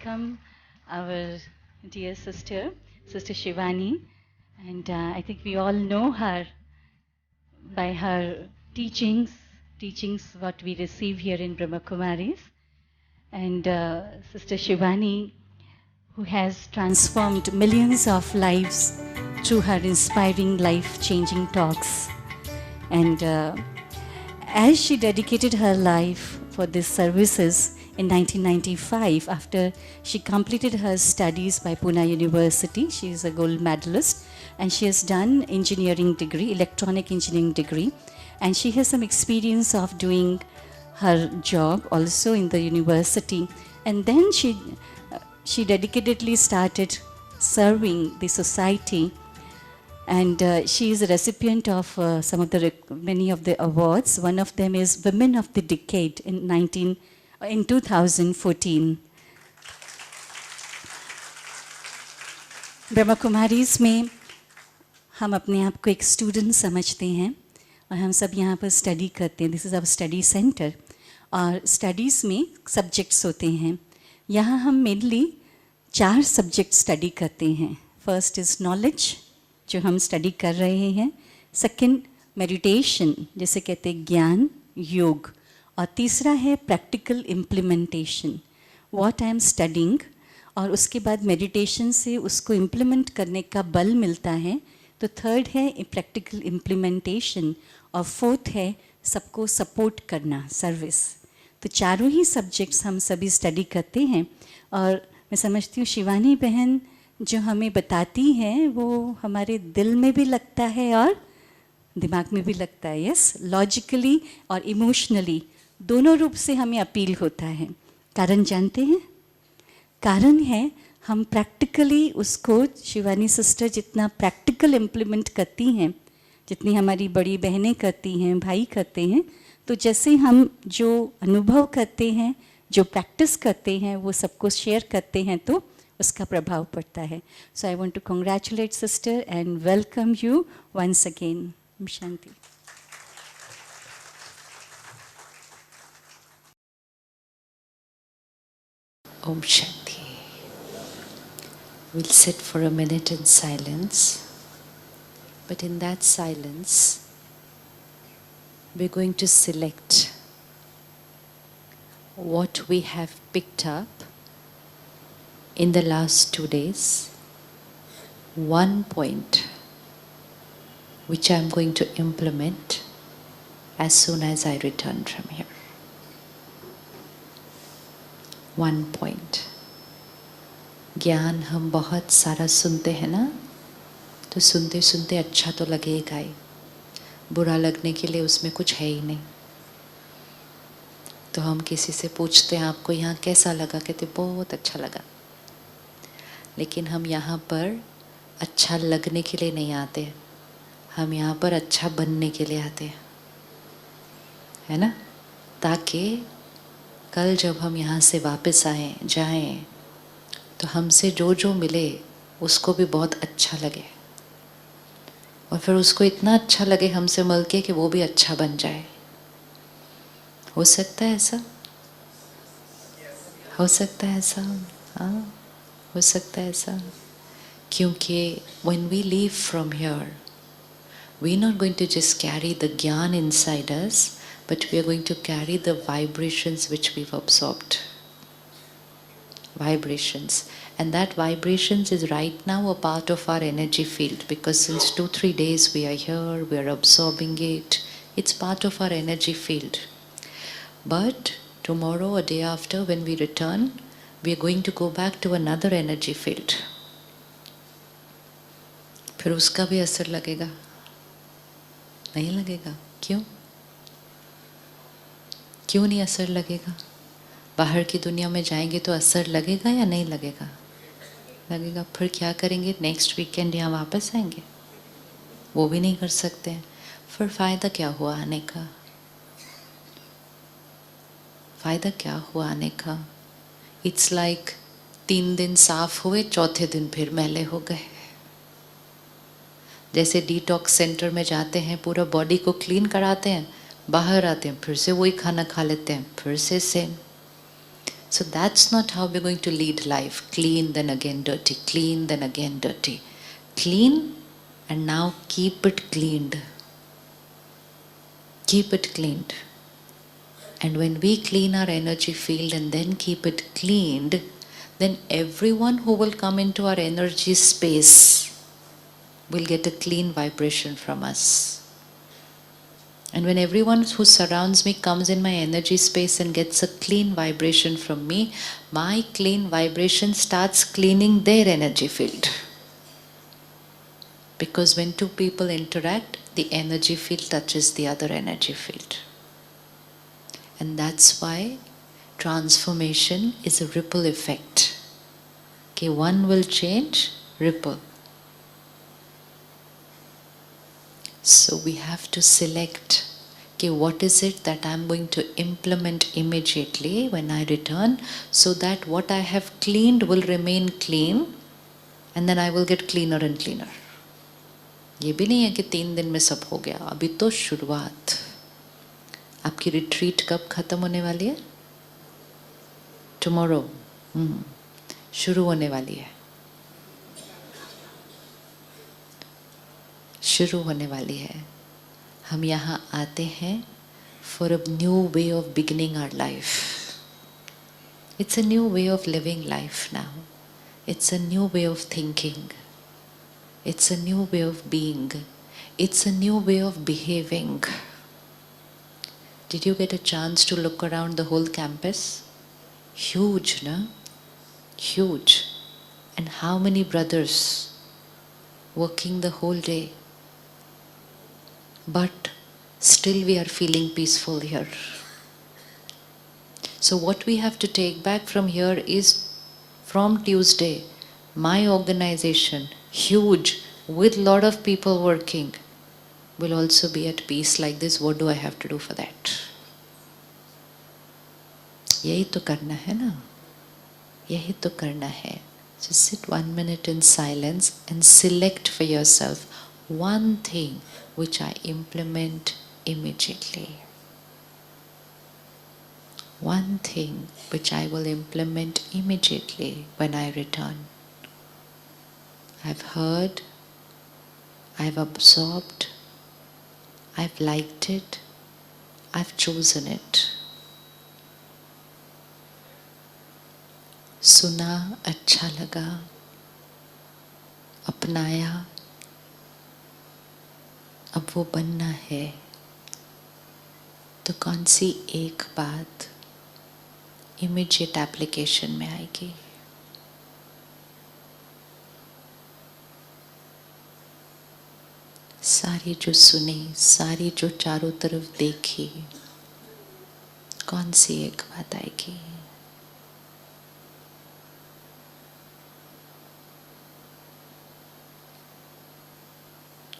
welcome our dear sister, Sister Shivani. And I think we all know her by her teachings what we receive here in Brahma Kumaris. And Sister Shivani, who has transformed millions of lives through her inspiring life-changing talks. And as she dedicated her life for these services in 1995, after she completed her studies by Pune University, she is a gold medalist, and she has done engineering degree, electronic engineering degree, and she has some experience of doing her job also in the university. And then she dedicatedly started serving the society, and she is a recipient of many of the awards. One of them is Women of the Decade in 2014. Brahma Kumaris में हम अपने आप को एक student समझते हैं और हम सब यहाँ पर स्टडी करते हैं. This is our study centre और स्टडीज़ में सब्जेक्ट्स होते हैं. यहाँ हम मेनली 4 सब्जेक्ट स्टडी करते हैं. फर्स्ट इज़ नॉलेज, जो हम स्टडी कर रहे हैं. सेकंड मेडिटेशन, जिसे कहते हैं ज्ञान योग. और तीसरा है practical implementation, what I am studying. और उसके बाद मेडिटेशन से उसको इम्प्लीमेंट करने का बल मिलता है. तो थर्ड है प्रैक्टिकल इम्प्लीमेंटेशन और फोर्थ है सबको सपोर्ट करना, सर्विस. तो चारों ही सब्जेक्ट्स हम सभी स्टडी करते हैं. और मैं समझती हूँ शिवानी बहन जो हमें बताती हैं वो हमारे दिल में भी लगता है और दिमाग में भी लगता है. यस, लॉजिकली और इमोशनली दोनों रूप से हमें अपील होता है. कारण जानते हैं? कारण है हम प्रैक्टिकली उसको, शिवानी सिस्टर जितना प्रैक्टिकल इम्प्लीमेंट करती हैं, जितनी हमारी बड़ी बहनें करती हैं, भाई करते हैं, तो जैसे हम जो अनुभव करते हैं, जो प्रैक्टिस करते हैं, वो सबको शेयर करते हैं तो उसका प्रभाव पड़ता है. So I want to congratulate sister and welcome you once again. Shanti. Om Shanti. We'll sit for a minute in silence, but in that silence, we're going to select what we have picked up in the last 2 days, one point which I'm going to implement as soon as I return from here. One point. ज्ञान हम बहुत सारा सुनते हैं ना, तो सुनते सुनते अच्छा तो लगेगा ही, बुरा लगने के लिए उसमें कुछ है ही नहीं. तो हम किसी से पूछते हैं आपको यहाँ कैसा लगा, कहते बहुत अच्छा लगा. लेकिन हम यहाँ पर अच्छा लगने के लिए नहीं आते, हम यहाँ पर अच्छा बनने के लिए आते हैं, है ना. ताकि कल जब हम यहाँ से वापस जाएं तो हमसे जो जो मिले उसको भी बहुत अच्छा लगे, और फिर उसको इतना अच्छा लगे हमसे मिल के कि वो भी अच्छा बन जाए. हो सकता है ऐसा? हो सकता है ऐसा? हाँ, हो सकता है ऐसा. क्योंकि when we leave from here, we're not going to just carry the jnana inside us, but we are going to carry the vibrations which we've absorbed. Vibrations. And that vibrations is right now a part of our energy field, because since 2-3 days we are here, we are absorbing it. It's part of our energy field. But tomorrow or day after when we return, we are going to go back to another energy field. फिर उसका भी असर लगेगा? नहीं लगेगा. क्यों? क्यों नहीं असर लगेगा? बाहर की दुनिया में जाएंगे तो असर लगेगा या नहीं लगेगा? लगेगा. फिर क्या करेंगे? नेक्स्ट वीकेंड यहाँ वापस आएंगे? वो भी नहीं कर सकते हैं. फिर फ़ायदा क्या हुआ आने का? फ़ायदा क्या हुआ आने का? इट्स लाइक 3 दिन साफ हुए, चौथे दिन फिर मैले हो गए. जैसे डिटॉक्स सेंटर में जाते हैं, पूरा बॉडी को क्लीन कराते हैं, बाहर आते हैं फिर से वही खाना खा लेते हैं, फिर से same. So that's not how we're going to lead life. Clean, then again dirty. Clean, then again dirty. Clean, and now keep it cleaned. Keep it cleaned. And when we clean our energy field and then keep it cleaned, then everyone who will come into our energy space will get a clean vibration from us. And when everyone who surrounds me comes in my energy space and gets a clean vibration from me, my clean vibration starts cleaning their energy field. Because when two people interact, the energy field touches the other energy field. And that's why transformation is a ripple effect. Okay, one will change, ripple. So we have to select, okay, what is it that I'm going to implement immediately when I return, so that what I have cleaned will remain clean, and then I will get cleaner and cleaner. ये भी नहीं है कि 3 दिन में सब हो गया, अभी तो शुरुआत. आपकी रिट्रीट कब खत्म होने वाली है? टुमारो. शुरू होने वाली है. शुरू होने वाली है. हम यहाँ आते हैं for a new way of beginning our life. It's a new way of living life now. It's a new way of thinking. It's a new way of being. It's a new way of behaving. Did you get a chance to look around the whole campus? Huge, no? Huge. And how many brothers working the whole day? But still we are feeling peaceful here. So what we have to take back from here is, from Tuesday, my organization, huge, with lot of people working, will also be at peace like this. What do I have to do for that? यही तो करना है ना, यही तो करना है. So sit 1 minute in silence and select for yourself one thing which I implement immediately. One thing which I will implement immediately when I return. I've heard, I've absorbed, I've liked it, I've chosen it. सुना, अच्छा लगा, अपनाया, अब वो बनना है. तो कौन सी एक बात इमीडिएट एप्लीकेशन में आएगी? सारी जो सुनी, सारी जो चारों तरफ देखी, कौन सी एक बात आएगी?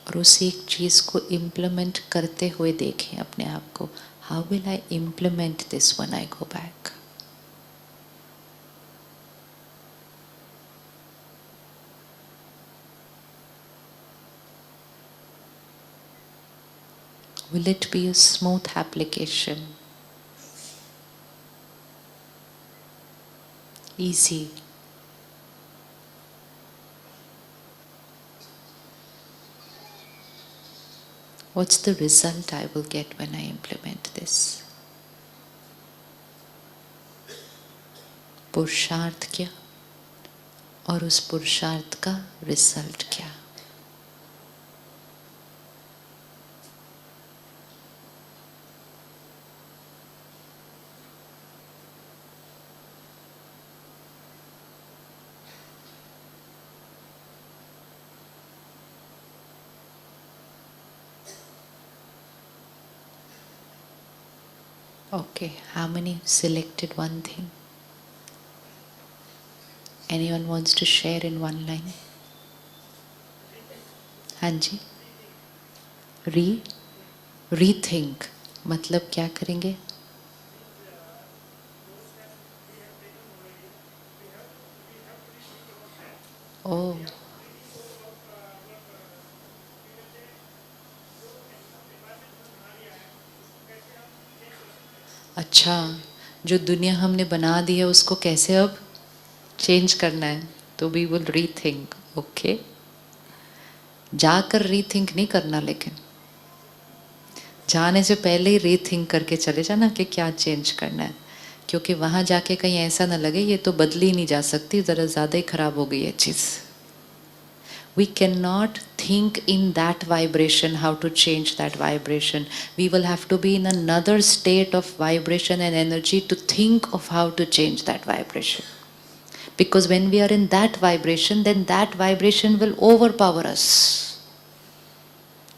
और उस एक चीज़ को इम्प्लीमेंट करते हुए देखें अपने आप को. How will I implement this when I go back? Will it be a smooth application? Easy? What's the result I will get when I implement this? पुरुषार्थ क्या और उस पुरुषार्थ का रिजल्ट क्या? Okay, how many selected one thing? Anyone wants to share in one line? हाँ जी. Rethink मतलब क्या करेंगे? Oh. अच्छा, जो दुनिया हमने बना दी है उसको कैसे अब चेंज करना है. तो वी विल रीथिंक. ओके, जाकर रीथिंक नहीं करना, लेकिन जाने से पहले ही रीथिंक करके चले जाना कि क्या चेंज करना है, क्योंकि वहाँ जाके कहीं ऐसा ना लगे ये तो बदली ही नहीं जा सकती, ज़रा ज़्यादा ही खराब हो गई है चीज़. We cannot think in that vibration, how to change that vibration. We will have to be in another state of vibration and energy to think of how to change that vibration. Because when we are in that vibration, then that vibration will overpower us.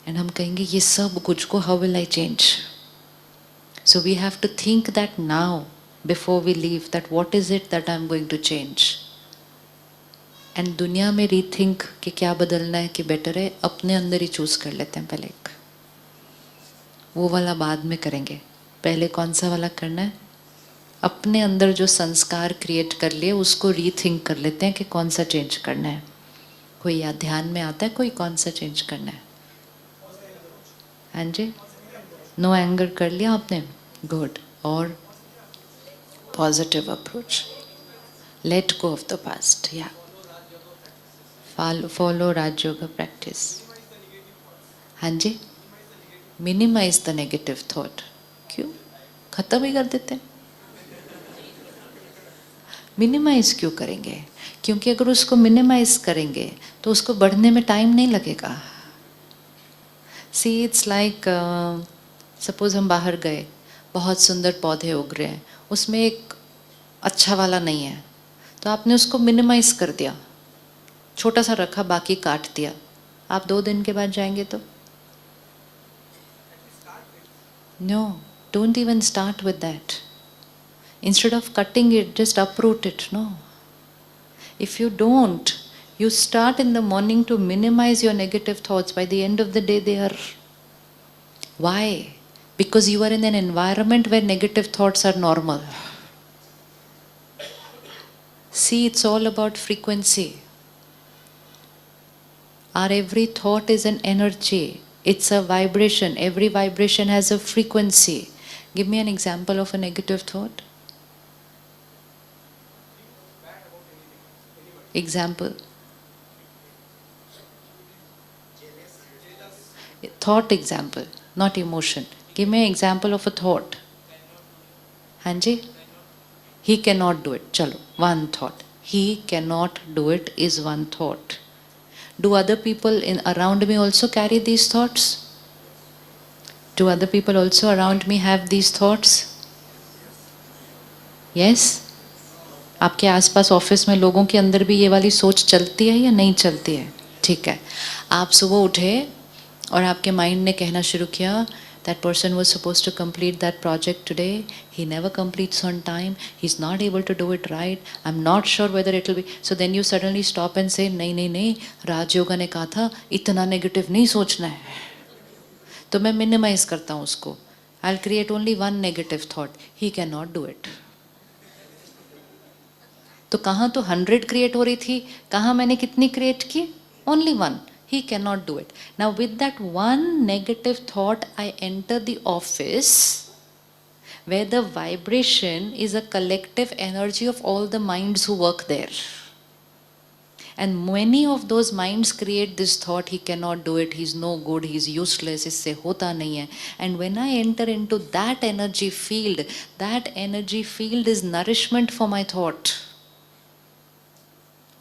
And हम कहेंगे ये सब कुछ को how will I change? So we have to think that now, before we leave, that what is it that I am going to change? And दुनिया में rethink कि क्या बदलना है कि बेटर है, अपने अंदर ही चूज कर लेते हैं पहले. एक वो वाला बाद में करेंगे, पहले कौन सा वाला करना है? अपने अंदर जो संस्कार क्रिएट कर लिए उसको रीथिंक कर लेते हैं कि कौन सा चेंज करना है. कोई या ध्यान में आता है कोई कौन सा चेंज करना है? हाँ जी, नो एंगर कर लिया आपने, गुड. और positive approach, let go of the past. या फॉलो राजयोग प्रैक्टिस. हाँ जी, मिनिमाइज द नेगेटिव थॉट. क्यों? खत्म ही कर देते हैं. मिनिमाइज क्यों करेंगे? क्योंकि अगर उसको मिनिमाइज करेंगे तो उसको बढ़ने में टाइम नहीं लगेगा. सी इट्स लाइक, सपोज हम बाहर गए, बहुत सुंदर पौधे उग रहे हैं, उसमें एक अच्छा वाला नहीं है, तो आपने उसको मिनिमाइज कर दिया, छोटा सा रखा, बाकी काट दिया. आप 2 दिन के बाद जाएंगे तो no, don't even start with that. Instead of cutting it, just uproot it. No, if you don't, you start in the morning to minimize your negative thoughts. By the end of the day they are, why? Because you are in an environment where negative thoughts are normal. See, it's all about frequency. Our every thought is an energy. It's a vibration. Every vibration has a frequency. Give me an example of a negative thought. Example. Thought example, not emotion. Give me an example of a thought. Hanji? He cannot do it. Chalo, one thought. He cannot do it is one thought. Do other people around me also carry these thoughts? Do other people also around me have these thoughts? Yes? आपके आसपास office में लोगों के अंदर भी ये वाली सोच चलती है या नहीं चलती है? ठीक है, आप सुबह उठे और आपके माइंड ने कहना शुरू किया, that person was supposed to complete that project today, he never completes on time, he's not able to do it right, I'm not sure whether it will be. So then you suddenly stop and say, नहीं नहीं नहीं, राजयोगा ने कहा था इतना negative नहीं सोचना है. तो मैं मिनिमाइज करता हूँ उसको. I'll create only one negative thought, he cannot do it. तो कहाँ तो 100 क्रिएट हो रही थी, कहाँ मैंने कितनी क्रिएट की? Only one. He cannot do it. Now with that one negative thought, I enter the office where the vibration is a collective energy of all the minds who work there. And many of those minds create this thought, he cannot do it, he's no good, he's useless, इससे होता नहीं है. And when I enter into that energy field is nourishment for my thought.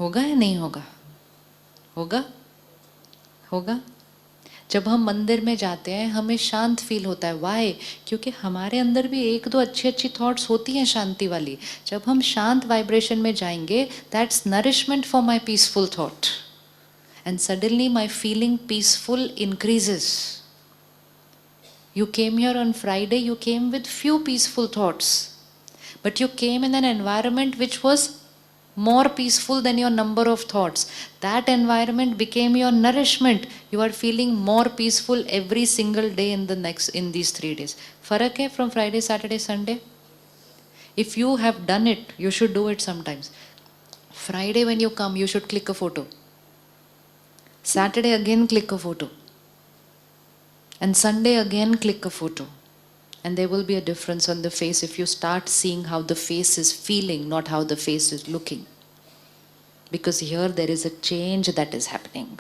होगा या नहीं होगा? होगा? होगा. जब हम मंदिर में जाते हैं हमें शांत फील होता है. वाई? क्योंकि हमारे अंदर भी 1-2 अच्छी थॉट्स होती हैं शांति वाली. जब हम शांत वाइब्रेशन में जाएंगे, that's nourishment for my peaceful thought, and suddenly my feeling peaceful increases. You came here on Friday, you came with few peaceful thoughts, but you came in an environment which was more peaceful than your number of thoughts. That environment became your nourishment. You are feeling more peaceful every single day in these 3 days. Farak hai from Friday, Saturday, Sunday? If you have done it, you should do it sometimes. Friday when you come, you should click a photo. Saturday again click a photo. And Sunday again click a photo. And there will be a difference on the face if you start seeing how the face is feeling, not how the face is looking. Because here there is a change that is happening.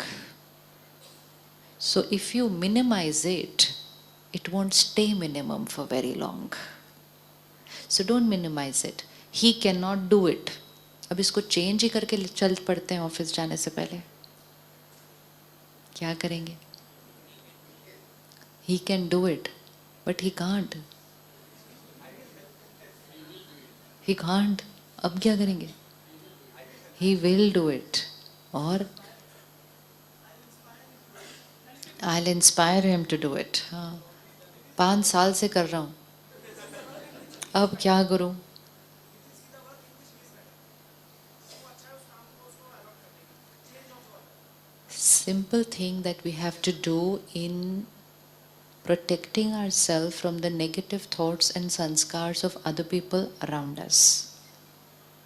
So if you minimize it, it won't stay minimum for very long. So don't minimize it. He cannot do it. अब इसको change ही करके चल पड़ते हैं office जाने से पहले, क्या करेंगे? He can do it, but he can't. He can't. अब क्या करेंगे? He will do it. और I'll inspire him to do it. हाँ, 5 साल से कर रहा हूँ, अब क्या करूँ? Simple thing that we have to do in protecting ourselves from the negative thoughts and sanskars of other people around us.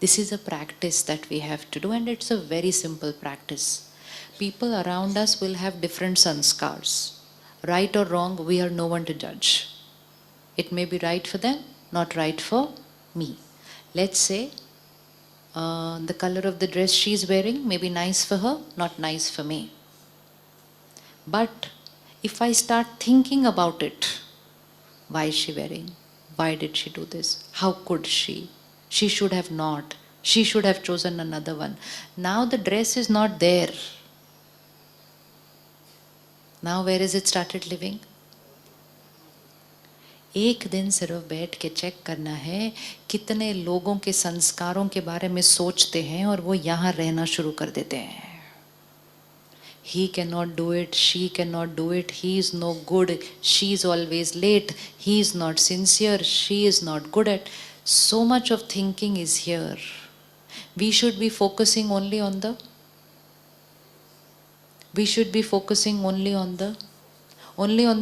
This is a practice that we have to do, and it's a very simple practice. People around us will have different sanskars. Right or wrong, we are no one to judge. It may be right for them, not right for me. Let's say the color of the dress she's wearing may be nice for her, not nice for me. But if I start thinking about it, why is she wearing? Why did she do this? How could she? She should have not. She should have chosen another one. Now the dress is not there. Now where is it started living? एक दिन सिर्फ बैठ के check करना है कितने लोगों के संस्कारों के बारे में सोचते हैं और वो यहाँ रहना शुरू कर देते हैं. He cannot do it, she cannot do it, he is no good, she is always late, he is not sincere, she is not good at. So much of thinking is here. We should be focusing only on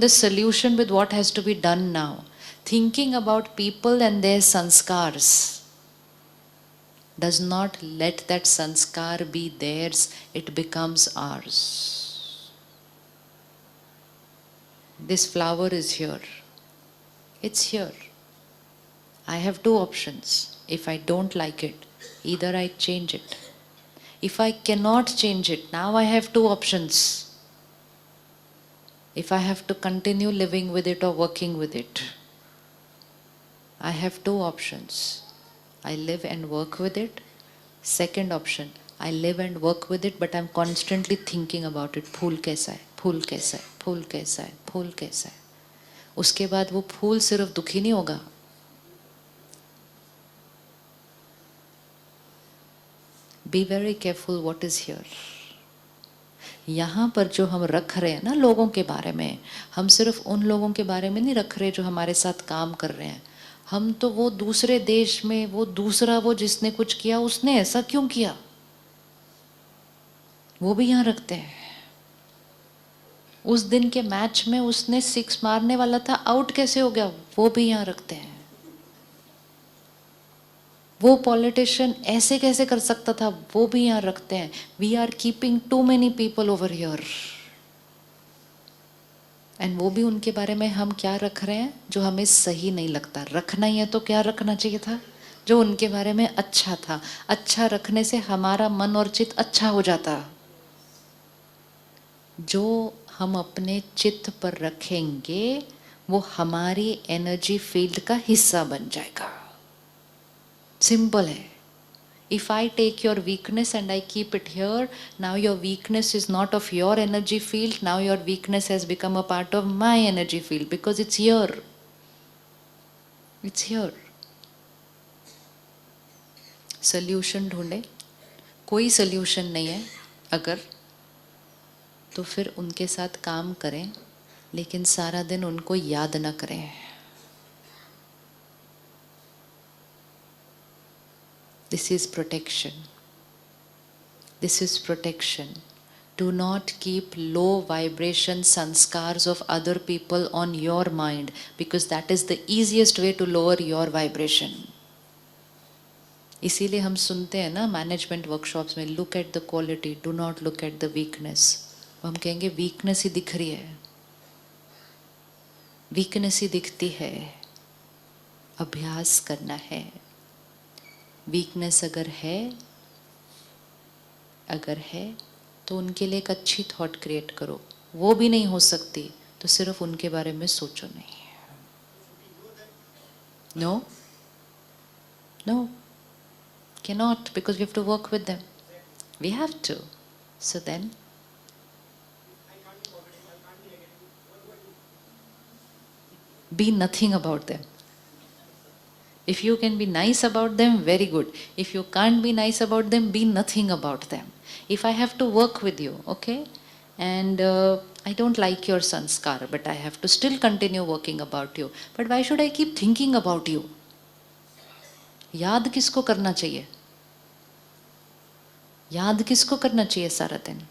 the solution with what has to be done now. Thinking about people and their sanskars does not let that sanskar be theirs, it becomes ours. This flower is here. It's here. I have 2 options. If I don't like it, either I change it. If I cannot change it, now I have 2 options. If I have to continue living with it or working with it, I have 2 options. I live and work with it. Second option, I live and work with it, but I'm constantly thinking about it. फूल कैसा है, फूल कैसा है, फूल कैसा है, फूल कैसा है. उसके बाद वो फूल सिर्फ दुखी नहीं होगा. Be very careful what is here. यहाँ पर जो हम रख रहे हैं ना लोगों के बारे में, हम सिर्फ उन लोगों के बारे में नहीं रख रहे जो हमारे साथ काम कर रहे हैं. हम तो वो दूसरे देश में वो दूसरा वो जिसने कुछ किया उसने ऐसा क्यों किया वो भी यहाँ रखते हैं. उस दिन के मैच में उसने 6 मारने वाला था, आउट कैसे हो गया वो भी यहाँ रखते हैं. वो पॉलिटिशियन ऐसे कैसे कर सकता था वो भी यहाँ रखते हैं. We are keeping too many people over here. एंड वो भी उनके बारे में हम क्या रख रहे हैं जो हमें सही नहीं लगता. रखना ही है तो क्या रखना चाहिए था जो उनके बारे में अच्छा था. अच्छा रखने से हमारा मन और चित्त अच्छा हो जाता. जो हम अपने चित्त पर रखेंगे वो हमारी एनर्जी फील्ड का हिस्सा बन जाएगा. सिंपल है. If I take your weakness and I keep it here, now your weakness is not of your energy field, now your weakness has become a part of my energy field because it's here. It's here. Solution ढूंढे. कोई solution नहीं है अगर, तो फिर उनके साथ काम करें लेकिन सारा दिन उनको याद न करें. This is protection. This is protection. Do not keep low vibration sanskars of other people on your mind because that is the easiest way to lower your vibration. इसीलिए हम सुनते हैं ना मैनेजमेंट वर्कशॉप्स में, look at the quality, do not look at the weakness. हम कहेंगे weakness ही दिख रही है, weakness ही दिखती है. अभ्यास करना है। वीकनेस अगर है तो उनके लिए एक अच्छी थॉट क्रिएट करो। वो भी नहीं हो सकती तो सिर्फ उनके बारे में सोचो नहीं। No no, cannot, because we have to work with them. We have to. So then be nothing about them. If you can be nice about them, very good. If you can't be nice about them, be nothing about them. If I have to work with you, okay, and I don't like your sanskar, but I have to still continue working about you. But why should I keep thinking about you? याद किसको करना चाहिए? याद किसको करना चाहिए सारा दिन?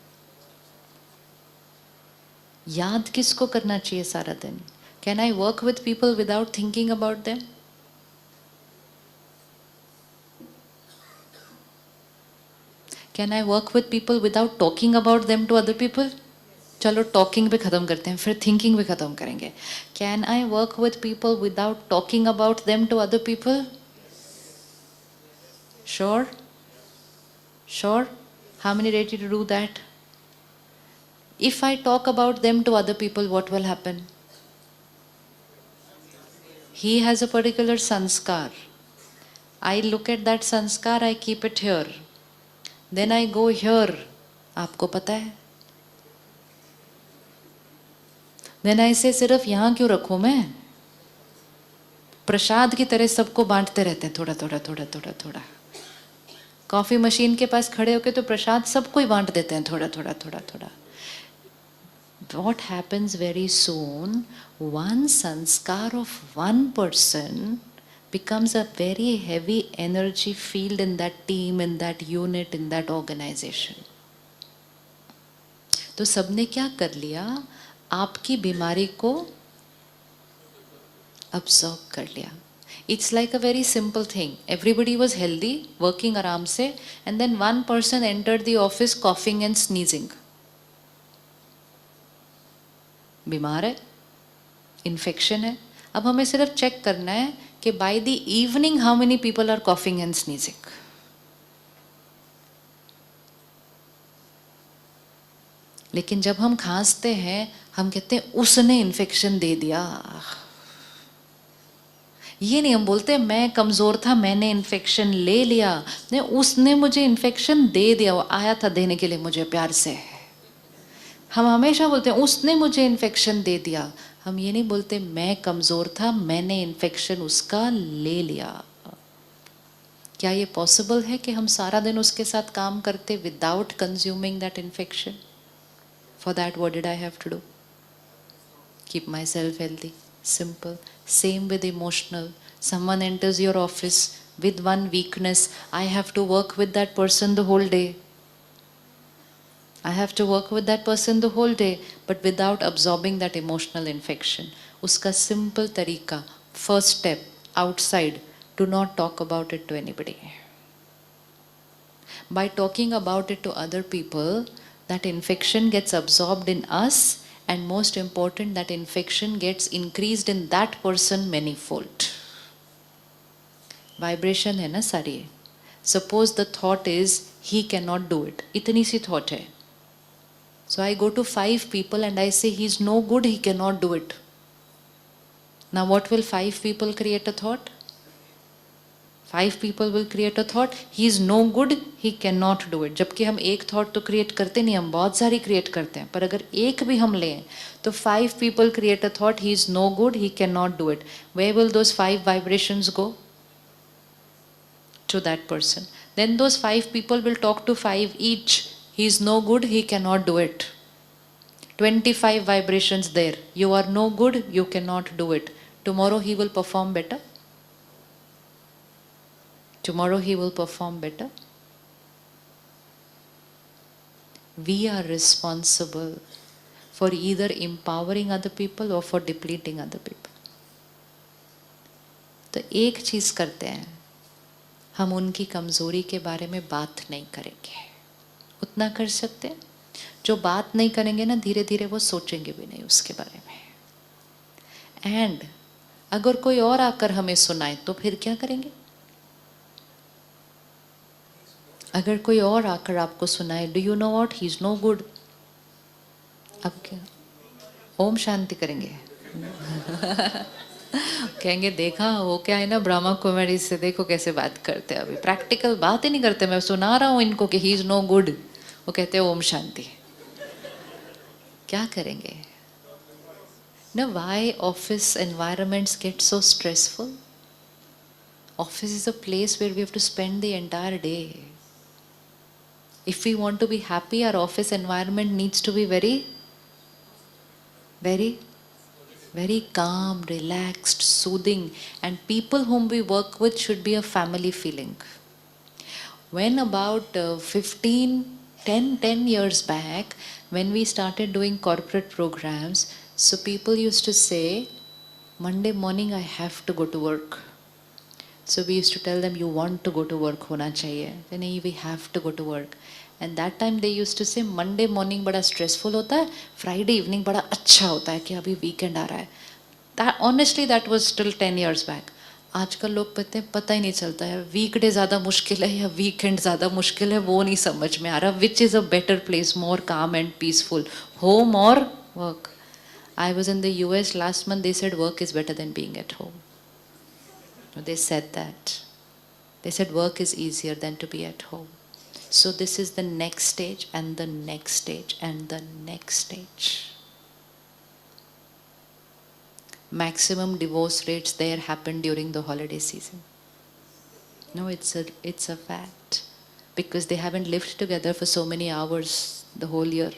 याद किसको करना चाहिए सारा दिन? Can I work with people without thinking about them? Can I work with people without talking about them to other people? चलो टॉकिंग पे ख़त्म करते हैं, फिर थिंकिंग पे ख़त्म करेंगे. Can I work with people without talking about them to other people? Sure? Sure? How many ready to do that? If I talk about them to other people, what will happen? He has a particular sanskar. I look at that sanskar, I keep it here. Then I go here. आपको पता है? Then I say सिर्फ यहाँ क्यों रखूँ मैं? प्रसाद की तरह सबको बांटते रहते हैं थोड़ा थोड़ा थोड़ा थोड़ा थोड़ा. कॉफी मशीन के पास खड़े होके तो प्रसाद सबको ही बांट देते हैं थोड़ा थोड़ा थोड़ा थोड़ा. What happens very soon, one sanskar of one person becomes a very heavy energy field in that team, in that unit, in that organization. तो सबने क्या कर लिया? आपकी बीमारी को absorb कर लिया. It's like a very simple thing. Everybody was healthy, working आराम से, and then one person entered the office coughing and sneezing. बीमार है, इन्फेक्शन है. अब हमें सिर्फ चेक करना है कि by the evening how many people are coughing and sneezing. लेकिन जब हम खांसते हैं हम कहते हैं उसने इन्फेक्शन दे दिया. ये नहीं हम बोलते मैं कमजोर था मैंने इन्फेक्शन ले लिया. नहीं, उसने मुझे इन्फेक्शन दे दिया. वो आया था देने के लिए मुझे प्यार से. हम हमेशा बोलते हैं उसने मुझे इन्फेक्शन दे दिया. हम ये नहीं बोलते मैं कमज़ोर था मैंने इन्फेक्शन उसका ले लिया. क्या ये पॉसिबल है कि हम सारा दिन उसके साथ काम करते without consuming that infection? For that what did I have to do? Keep myself healthy. Simple. Same with emotional. Someone enters your office with one weakness, I have to work with that person the whole day. I have to work with that person the whole day, but without absorbing that emotional infection. Uska simple tarika, first step, outside, do not talk about it to anybody. By talking about it to other people, that infection gets absorbed in us, and most important, that infection gets increased in that person manifold. Vibration है ना सारी. Suppose the thought is he cannot do it. इतनी सी thought है. So I go to 5 people and I say he is no good, he cannot do it. Now what will 5 people create a thought? 5 people will create a thought, he is no good, he cannot do it. जबकि हम एक thought तो create करते नहीं, हम बहुत सारी create करते हैं. पर अगर एक भी हम लें तो 5 people create a thought, he is no good, he cannot do it. Where will those 5 vibrations go? To that person. Then those 5 people will talk to 5 each. He is no good, he cannot do it. 25 vibrations there. You are no good, you cannot do it. Tomorrow he will perform better. Tomorrow he will perform better. We are responsible for either empowering other people or for depleting other people. तो एक चीज करते हैं, हम उनकी कमजोरी के बारे में बात नहीं करेंगे. उतना कर सकते हैं. जो बात नहीं करेंगे ना, धीरे धीरे वो सोचेंगे भी नहीं उसके बारे में. एंड अगर कोई और आकर हमें सुनाए तो फिर क्या करेंगे? अगर कोई और आकर आपको सुनाए, do you know what, he is no good, अब क्या? ओम शांति करेंगे? कहेंगे देखा वो क्या है ना, ब्रह्मा कुमारी से देखो कैसे बात करते हैं, अभी प्रैक्टिकल बात ही नहीं करते, मैं सुना रहा हूँ इनको कि ही इज नो गुड, वो कहते हैं ओम शांति। क्या करेंगे? No, why office environments get so stressful? Office is a place where we have to spend the entire day. If we want to be happy, our office environment needs to be very, very, very calm, relaxed, soothing, and people whom we work with should be a family feeling. When about 10 years back, when we started doing corporate programs, so people used to say, Monday morning I have to go to work. So we used to tell them, you want to go to work hona chahiye. Then we have to go to work. And that time they used to say, Monday morning bada stressful hota hai, Friday evening bada अच्छा होता है कि अभी weekend आ रहा है. Honestly, that was still 10 years back. आजकल लोग पता ही नहीं चलता है, वीकडे ज़्यादा मुश्किल है या वीकेंड ज़्यादा मुश्किल है, वो नहीं समझ में आ रहा. Which is a better place, more calm and peaceful, home और work? I was in the US last month, they said work is better than being at home. They said that. They said work is easier than to be at home. So this is the next stage and the next stage and the next stage. Maximum divorce rates there happen during the holiday season. No, it's a fact. Because they haven't lived together for so many hours the whole year.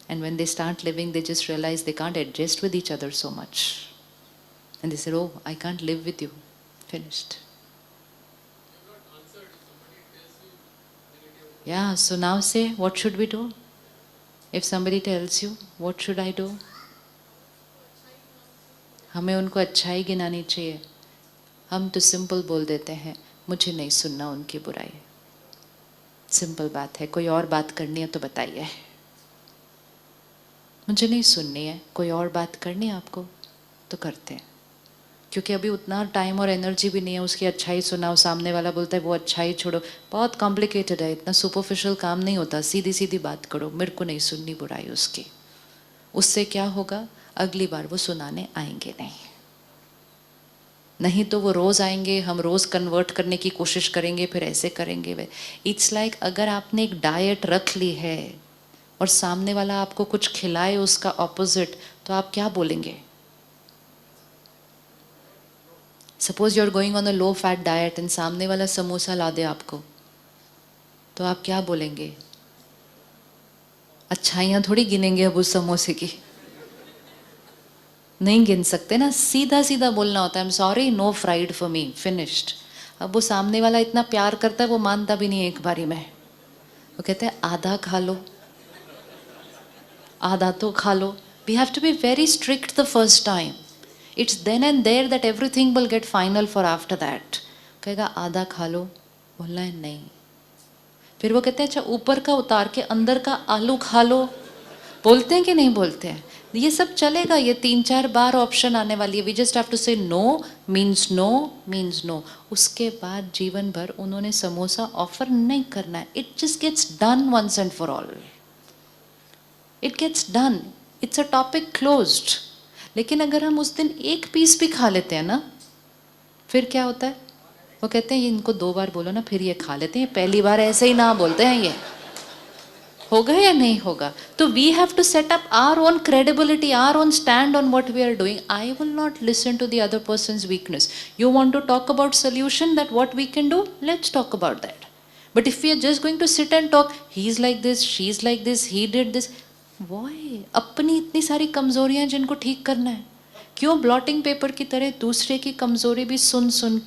And when they start living, they just realize they can't adjust with each other so much. And they said, oh, I can't live with you. Finished. Yeah, so now say, what should we do? If somebody tells you, what should I do? हमें उनको अच्छाई गिनानी चाहिए. हम तो simple बोल देते हैं, मुझे नहीं सुनना उनकी बुराई. सिंपल बात है. कोई और बात करनी है तो बताइए. मुझे नहीं सुननी है. कोई और बात करनी है आपको तो करते हैं, क्योंकि अभी उतना टाइम और एनर्जी भी नहीं है उसकी अच्छाई सुनाओ. सामने वाला बोलता है वो अच्छाई छोड़ो, बहुत कॉम्प्लिकेटेड है, इतना सुपरफिशियल काम नहीं होता. सीधी सीधी बात करो, मेरे को नहीं सुननी बुराई उसकी. उससे क्या होगा? अगली बार वो सुनाने आएंगे नहीं तो वो रोज आएंगे, हम रोज कन्वर्ट करने की कोशिश करेंगे, फिर ऐसे करेंगे वे. इट्स लाइक अगर आपने एक डाइट रख ली है और सामने वाला आपको कुछ खिलाए उसका ऑपोजिट, तो आप क्या बोलेंगे? Suppose you are going on a low fat diet and सामने वाला समोसा ला दे आपको, तो आप क्या बोलेंगे? अच्छाइयाँ थोड़ी गिनेंगे अब उस समोसे की, नहीं गिन सकते ना. सीधा सीधा बोलना होता है, I am sorry, no fried for me, finished. अब वो सामने वाला इतना प्यार करता है, वो मानता भी नहीं है एक बारी में. वो कहते हैं आधा खा लो, आधा तो खा लो. We have to be very strict the first time. It's then and there that everything will get final for after that. कहेगा आधा खा लो, बोलना है नहीं. फिर वो कहते हैं अच्छा ऊपर का उतार के अंदर का आलू खा लो. बोलते हैं कि नहीं बोलते हैं? ये सब चलेगा. ये 3-4 बार ऑप्शन आने वाली है. We just have to say no means no means no. उसके बाद जीवन भर उन्होंने समोसा ऑफर नहीं करना है. It just gets done once and for all. It gets done. It's a topic closed. लेकिन अगर हम उस दिन एक पीस भी खा लेते हैं ना, फिर क्या होता है? वो कहते हैं इनको 2 बार बोलो ना, फिर ये खा लेते हैं, पहली बार ऐसे ही ना बोलते हैं. ये होगा या नहीं होगा? तो we have to set up our own credibility, our own stand on what we are doing. I will not listen to the other person's weakness. You want to talk about solution, that what we can do, let's talk about that. But if we are just going to sit and talk, he is like this, she is like this, he did this, why? अपनी इतनी सारी कमजोरियां जिनको ठीक करना है, क्यों blotting paper की तरह दूसरे की कमजोरी भी सुन सुन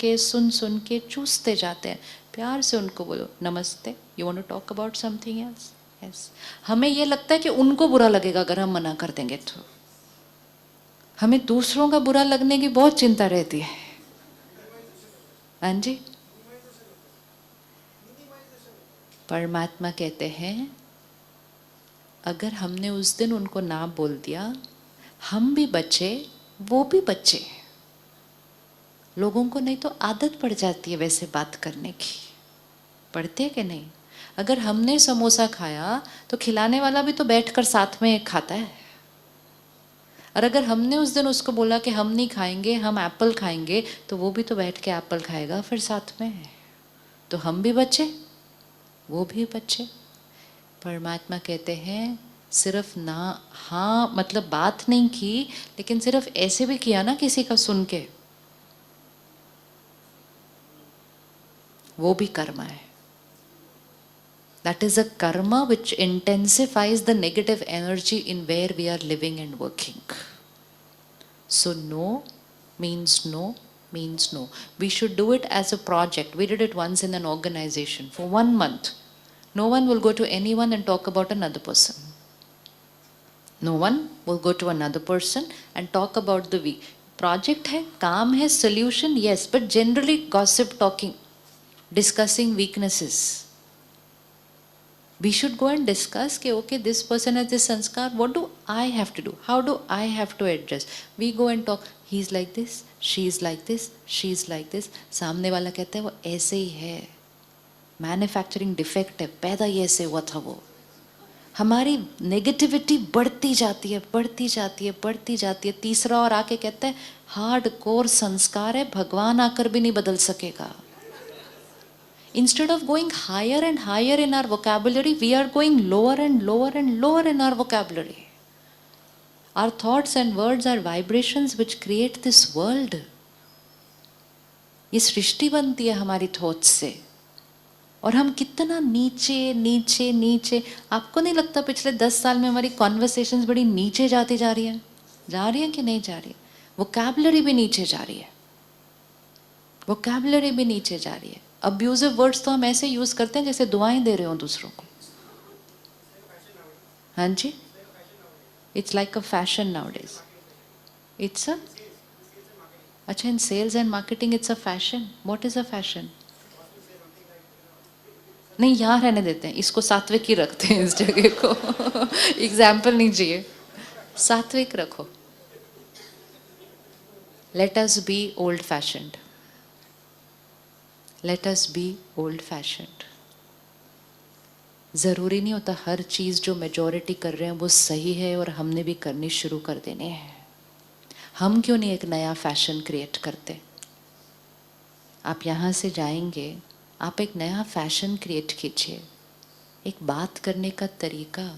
के चूसते जाते हैं? प्यार से उनको बोलो नमस्ते, you want to talk about something else. Yes. हमें ये लगता है कि उनको बुरा लगेगा अगर हम मना कर देंगे, तो हमें दूसरों का बुरा लगने की बहुत चिंता रहती है. हाँ जी. परमात्मा कहते हैं अगर हमने उस दिन उनको ना बोल दिया, हम भी बचे, वो भी बचे. लोगों को नहीं तो आदत पड़ जाती है वैसे बात करने की, पड़ते है कि नहीं? अगर हमने समोसा खाया तो खिलाने वाला भी तो बैठकर साथ में खाता है, और अगर हमने उस दिन उसको बोला कि हम नहीं खाएंगे, हम एप्पल खाएंगे, तो वो भी तो बैठ के एप्पल खाएगा फिर साथ में, तो हम भी बचे, वो भी बचे। परमात्मा कहते हैं सिर्फ ना, हाँ मतलब बात नहीं की, लेकिन सिर्फ ऐसे भी किया ना किसी का सुन के, वो भी कर्म है। That is a karma which intensifies the negative energy in where we are living and working. So no means no means no. We should do it as a project. We did it once in an organization for 1 month. No one will go to anyone and talk about another person. No one will go to another person and talk about the week. Project है, काम है, solution, yes, but generally gossip talking, discussing weaknesses. We should go and discuss कि okay, this person has this sanskar, what do I have to do? How do I have to adjust? We go and talk, he's like this, she's like this, she's like this. सामने वाला कहता है वो ऐसे ही है, manufacturing defect है, पैदा ही ऐसे हुआ था वो। हमारी नेगेटिविटी बढ़ती जाती है, बढ़ती जाती है, बढ़ती जाती है। तीसरा और आके कहता है हार्ड कोर संस्कार है, भगवान आकर भी नहीं बदल सकेगा। Instead of going higher and higher in our vocabulary, we are going lower and lower and lower in our vocabulary. Our thoughts and words are vibrations which create this world. ये सृष्टि बनती है हमारी थॉट्स से, और हम कितना नीचे नीचे नीचे। आपको नहीं लगता पिछले 10 साल में हमारी कॉन्वर्सेशंस बड़ी नीचे जाती जा रही है कि नहीं जा रही है? वोकैबुलरी भी नीचे जा रही है, वोकैबुलरी भी नीचे जा रही है। अब्यूजिव वर्ड्स तो हम ऐसे यूज करते हैं जैसे दुआएं दे रहे हो दूसरों को। हाँ जी, it's like a fashion nowadays. It's a, अच्छा, in sales and marketing it's a fashion. What is a fashion? नहीं, यहाँ रहने देते हैं इसको, सात्विक ही रखते हैं इस जगह को। एग्जाम्पल नहीं चाहिए, सात्विक रखो। Let us be old fashioned, let us be old fashioned. ज़रूरी नहीं होता हर चीज़ जो मेजॉरिटी कर रहे हैं वो सही है और हमने भी करनी शुरू कर देने हैं। हम क्यों नहीं एक नया फैशन क्रिएट करते? आप यहाँ से जाएंगे, आप एक नया फैशन क्रिएट कीजिए। एक बात करने का तरीका,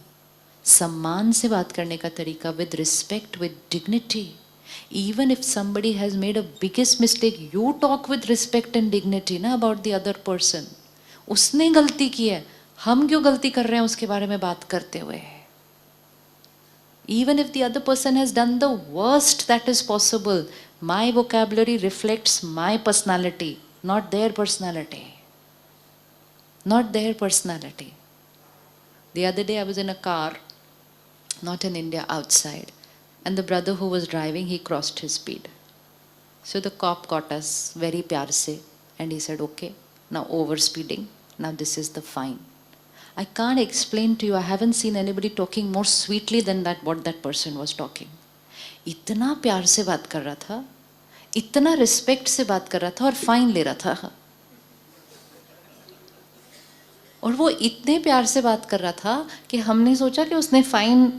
सम्मान से बात करने का तरीका, with respect, with dignity. Even if somebody has made a biggest mistake, you talk with respect and dignity ना about the other person. उसने गलती की है, हम क्यों गलती कर रहे हैं उसके बारे में बात करते हुए? Even if the other person has done the worst that is possible, my vocabulary reflects my personality, not their personality. Not their personality. The other day I was in a car, not in India, outside. And the brother who was driving, he crossed his speed. So the cop caught us very प्यार से, and he said, okay, now over speeding, now this is the fine. I can't explain to you, I haven't seen anybody talking more sweetly than that what that person was talking. इतना प्यार से बात कर रहा था, इतना respect से बात कर रहा था, और फाइन ले रहा था। और वो इतने प्यार से बात कर रहा था कि हमने सोचा कि उसने फाइन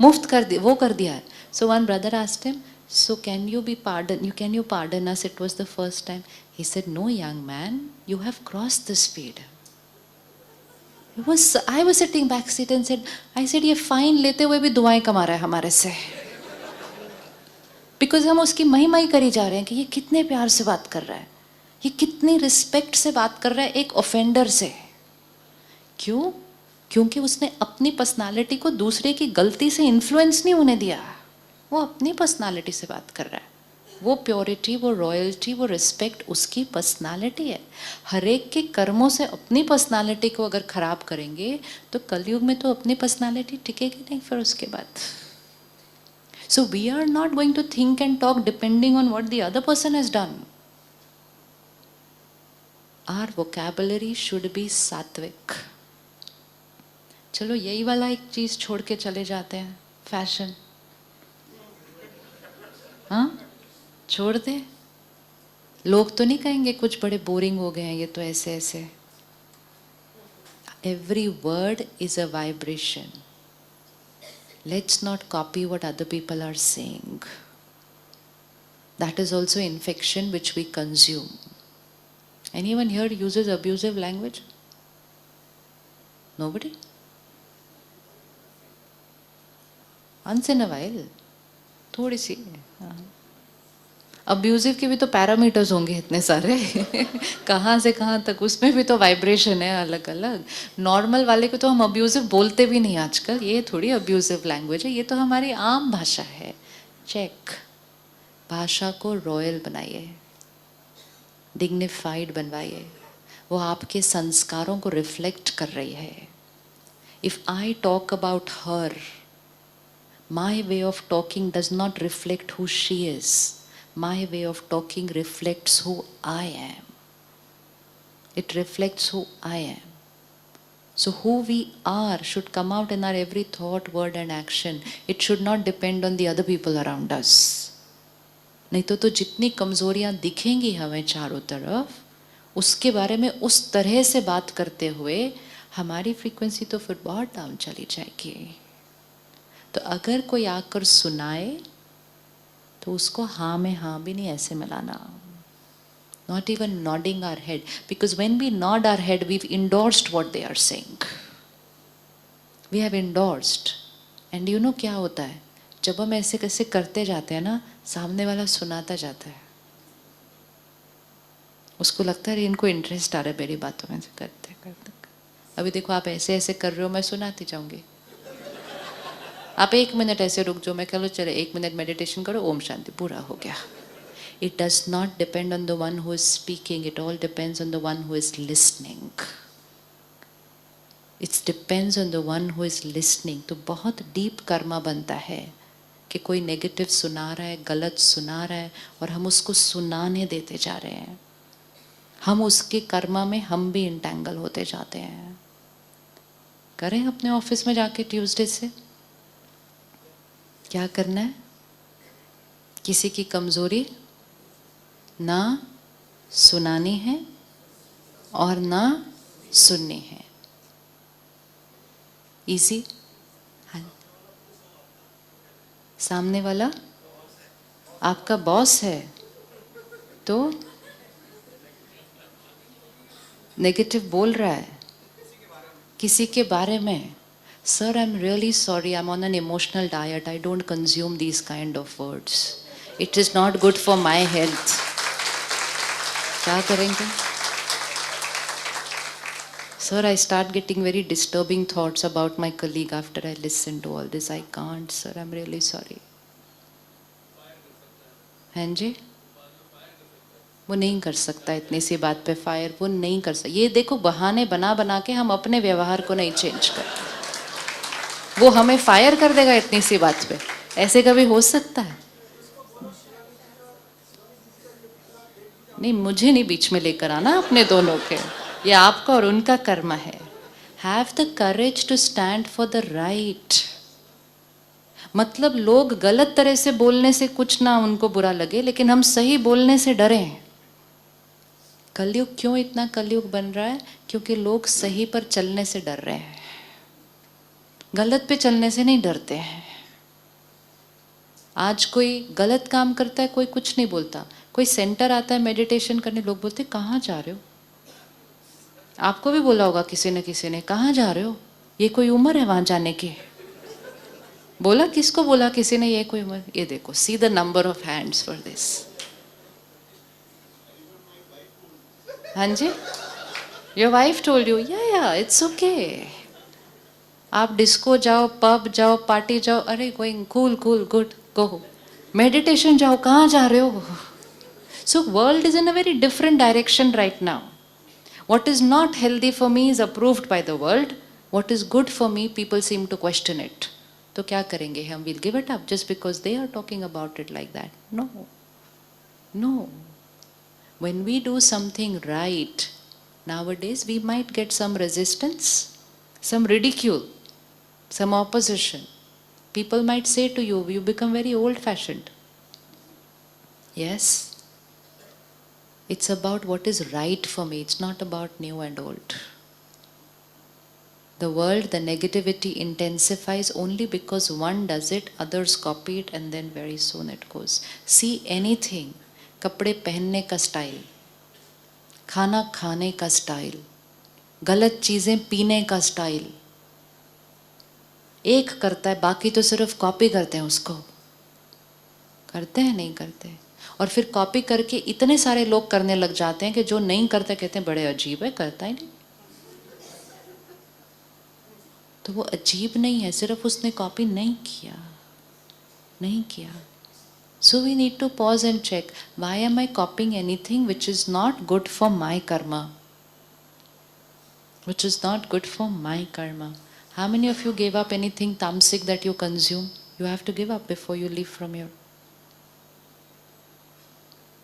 मुफ्त कर दिया, वो कर दिया है। So one brother asked him, so can you pardon us? It was the first time. He said, no, young man, you have crossed the speed. I was sitting back seat and said, ये fine लेते हुए भी दुआएं कमा रहा है हमारे से, बिकॉज हम उसकी महिमा ही करी जा रहे हैं कि ये कितने प्यार से बात कर रहा है, ये कितनी रिस्पेक्ट से बात कर रहा है एक ऑफेंडर से। क्यों? क्योंकि उसने अपनी पर्सनालिटी को दूसरे की गलती से इन्फ्लुएंस नहीं होने दिया, वो अपनी पर्सनालिटी से बात कर रहा है। वो प्योरिटी, वो रॉयल्टी, वो रिस्पेक्ट उसकी पर्सनालिटी है। हर एक के कर्मों से अपनी पर्सनालिटी को अगर खराब करेंगे तो कलयुग में तो अपनी पर्सनालिटी टिकेगी नहीं फिर उसके बाद। So we are not going to think and talk depending on what the other person has done. Our vocabulary should be sattvic. चलो यही वाला एक चीज छोड़ के चले जाते हैं, फैशन। हाँ, छोड़ दे, लोग तो नहीं कहेंगे कुछ बड़े बोरिंग हो गए हैं ये तो ऐसे ऐसे. Every word is a vibration. Let's not copy what other people are saying. That is also infection which we consume. Anyone here uses abusive language? Nobody? Once in a while. थोड़ी सी. Abusive के भी तो parameters होंगे इतने सारे. कहाँ से कहाँ तक, उसमें भी तो वाइब्रेशन है अलग अलग. नॉर्मल वाले को तो हम अब्यूजिव बोलते भी नहीं आजकल. ये थोड़ी अब्यूजिव लैंग्वेज है, ये तो हमारी आम भाषा है. चेक. भाषा को रॉयल बनाइए, डिग्निफाइड बनवाइए. वो आपके संस्कारों को रिफ्लेक्ट कर रही है. If I talk about her, my way of talking does not reflect who she is. My way of talking reflects who I am. It reflects who I am. So who we are should come out in our every thought, word and action. It should not depend on the other people around us. नहीं तो जितनी कमजोरियां दिखेंगी हमें चारों तरफ, उसके बारे में उस तरह से बात करते हुए हमारी फ्रीक्वेंसी तो फिर बहुत डाउन चली जाएगी. तो अगर कोई आकर सुनाए तो उसको हाँ में हाँ भी नहीं ऐसे मिलाना. Not even nodding our head, because when we nod our head, we've endorsed what they are saying. We have endorsed. And you know क्या होता है, जब हम ऐसे कैसे करते जाते हैं ना, सामने वाला सुनाता जाता है. उसको लगता है इनको इंटरेस्ट आ रहा है मेरी बातों में से करते करते. अभी देखो आप ऐसे ऐसे कर रहे हो, मैं सुनाती जाऊंगी. आप 1 मिनट ऐसे रुक जाओ, मैं कह लो चले 1 मिनट मेडिटेशन करो, ओम शांति, पूरा हो गया. It does not depend on the one who is speaking, it all depends on the one who is listening. It depends on the one who is listening. तो बहुत डीप कर्मा बनता है कि कोई नेगेटिव सुना रहा है, गलत सुना रहा है, और हम उसको सुनाने देते जा रहे हैं. हम उसके कर्मा में हम भी इंटैंगल होते जाते हैं. करें अपने ऑफिस में जाके ट्यूसडे से क्या करना है, किसी की कमजोरी ना सुनानी है और ना सुननी है. इजी. हाँ, सामने वाला आपका बॉस है तो नेगेटिव बोल रहा है किसी के बारे में. Sir, I'm really sorry. I'm on an emotional diet. I don't consume these kind of words. It is not good for my health. क्या करेंगे? Sir, I start getting very disturbing thoughts about my colleague after I listen to all this. I can't, sir. I'm really sorry. हाँ जी? वो नहीं कर सकता इतनी सी बात पे फायर. वो नहीं कर सकता. ये देखो बहाने बना बना के हम अपने व्यवहार को नहीं चेंज करते. वो हमें फायर कर देगा इतनी सी बात पे. ऐसे कभी हो सकता है? नहीं, मुझे नहीं बीच में लेकर आना अपने दोनों के. ये आपका और उनका कर्म है. Have the courage to stand for the right. मतलब लोग गलत तरह से बोलने से कुछ ना उनको बुरा लगे, लेकिन हम सही बोलने से डरे. कलयुग क्यों इतना कलयुग बन रहा है? क्योंकि लोग सही पर चलने से डर रहे हैं, गलत पे चलने से नहीं डरते हैं. आज कोई गलत काम करता है, कोई कुछ नहीं बोलता. कोई सेंटर आता है मेडिटेशन करने, लोग बोलते कहाँ जा रहे हो? आपको भी बोला होगा किसी ने कहाँ जा रहे हो, ये कोई उम्र है वहां जाने की? बोला किसको? बोला किसी ने ये कोई उम्र? ये देखो, see the number of hands for this. हाँ जी, योर वाइफ टोल्ड यू? या इट्स ओके. आप डिस्को जाओ, पब जाओ, पार्टी जाओ, अरे गोइंग कूल कूल गुड, गो. मेडिटेशन जाओ, कहाँ जा रहे हो? So world is in a very different direction right now. What is not healthy for me is approved by the world. What is good for me, people seem to question it. तो क्या करेंगे हम? We'll give it up just because they are talking about it like that. No. No. When we do something right, nowadays we might get some resistance, some ridicule, some opposition. People might say to you, you become very old-fashioned. Yes. It's about what is right for me. It's not about new and old. The world, the negativity intensifies only because one does it, others copy it, and then very soon it goes. See anything, कपड़े पहनने का style, खाना खाने का style, गलत चीजें पीने का स्टाइल, एक करता है, बाकी तो सिर्फ कॉपी करते हैं उसको। करते हैं नहीं करते? और फिर कॉपी करके इतने सारे लोग करने लग जाते हैं कि जो नहीं करते कहते हैं बड़े अजीब है, करता ही नहीं। तो वो अजीब नहीं है, सिर्फ उसने कॉपी नहीं किया, नहीं किया। So we need to pause and check, why am I copying anything which is not good for my karma? Which is not good for my karma. How many of you gave up anything tamasic that you consume? You have to give up before you leave from here.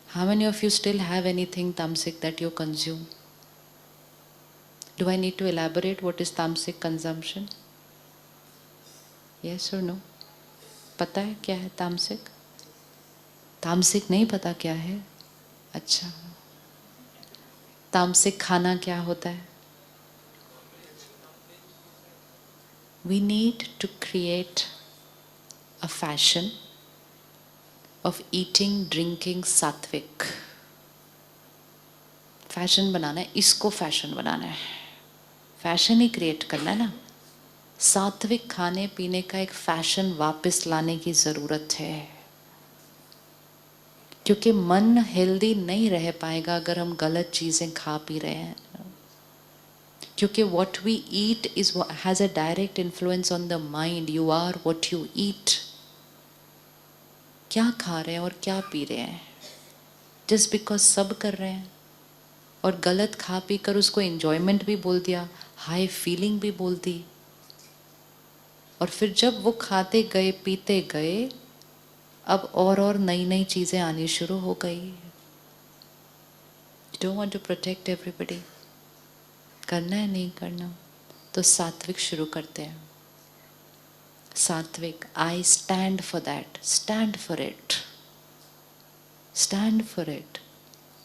How many of you still have anything tamasic that you consume? Do I need to elaborate what is tamasic consumption? Yes or no? पता है क्या है तामसिक? तामसिक नहीं पता क्या है? अच्छा, तामसिक खाना क्या होता है? We need to create a fashion of eating, drinking सात्विक। फैशन बनाना है, इसको फैशन बनाना है, फैशन ही क्रिएट करना है ना। सात्विक खाने पीने का एक फैशन वापस लाने की जरूरत है, क्योंकि मन हेल्दी नहीं रह पाएगा अगर हम गलत चीजें खा पी रहे हैं। क्योंकि what we eat is has a direct influence on the mind. You are what you eat. क्या खा रहे हैं और क्या पी रहे हैं, just because सब कर रहे हैं और गलत खा पी कर उसको enjoyment भी बोल दिया, हाई फीलिंग भी बोल दी, और फिर जब वो खाते गए पीते गए अब और नई नई चीजें आनी शुरू हो गई। You don't want to protect everybody. करना है नहीं करना, तो सात्विक शुरू करते हैं। सात्विक, I stand for that, stand for it, stand for it.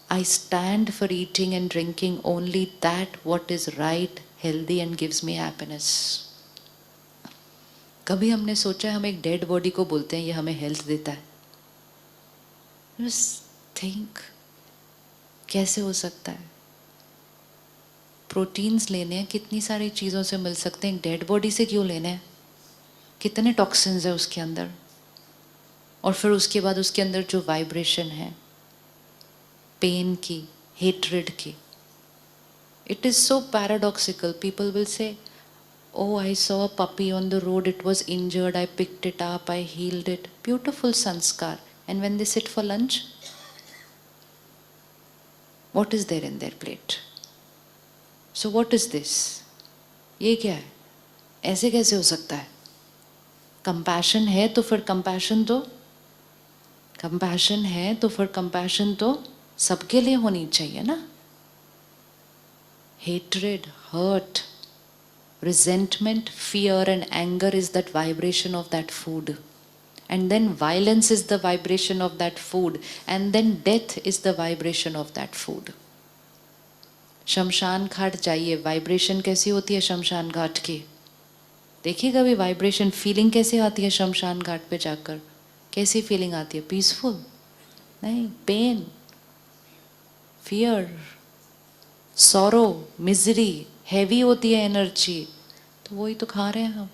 I stand for eating and drinking only that what is right, healthy and gives me happiness. कभी हमने सोचा है हम एक डेड बॉडी को बोलते हैं ये हमें हेल्थ देता है? Just think, कैसे हो सकता है? प्रोटीन्स लेने हैं, कितनी सारी चीज़ों से मिल सकते हैं, डेड बॉडी से क्यों लेने हैं? कितने टॉक्सिन्स है उसके अंदर, और फिर उसके बाद उसके अंदर जो वाइब्रेशन है पेन की, हेट्रेड की। It is so paradoxical. People will say, oh, I saw a puppy on the road, it was injured, I picked it up, I healed it. Beautiful sanskar. And when they sit for lunch, what is there in their plate? So what is this? ये क्या है? ऐसे कैसे हो सकता है? Compassion है तो फिर कंपैशन तो, कंपैशन है तो फिर कंपैशन तो सबके लिए होनी चाहिए ना। Hatred, hurt, resentment, fear and anger is that vibration of that food, and then violence is the vibration of that food, and then death is the vibration of that food. शमशान घाट जाइए, vibration कैसी होती है शमशान घाट की? देखिए कभी vibration, feeling कैसे आती है शमशान घाट पे जाकर? कैसी फीलिंग आती है? पीसफुल नहीं, pain, fear, sorrow, misery, heavy होती है एनर्जी। तो वही तो खा रहे हैं हम,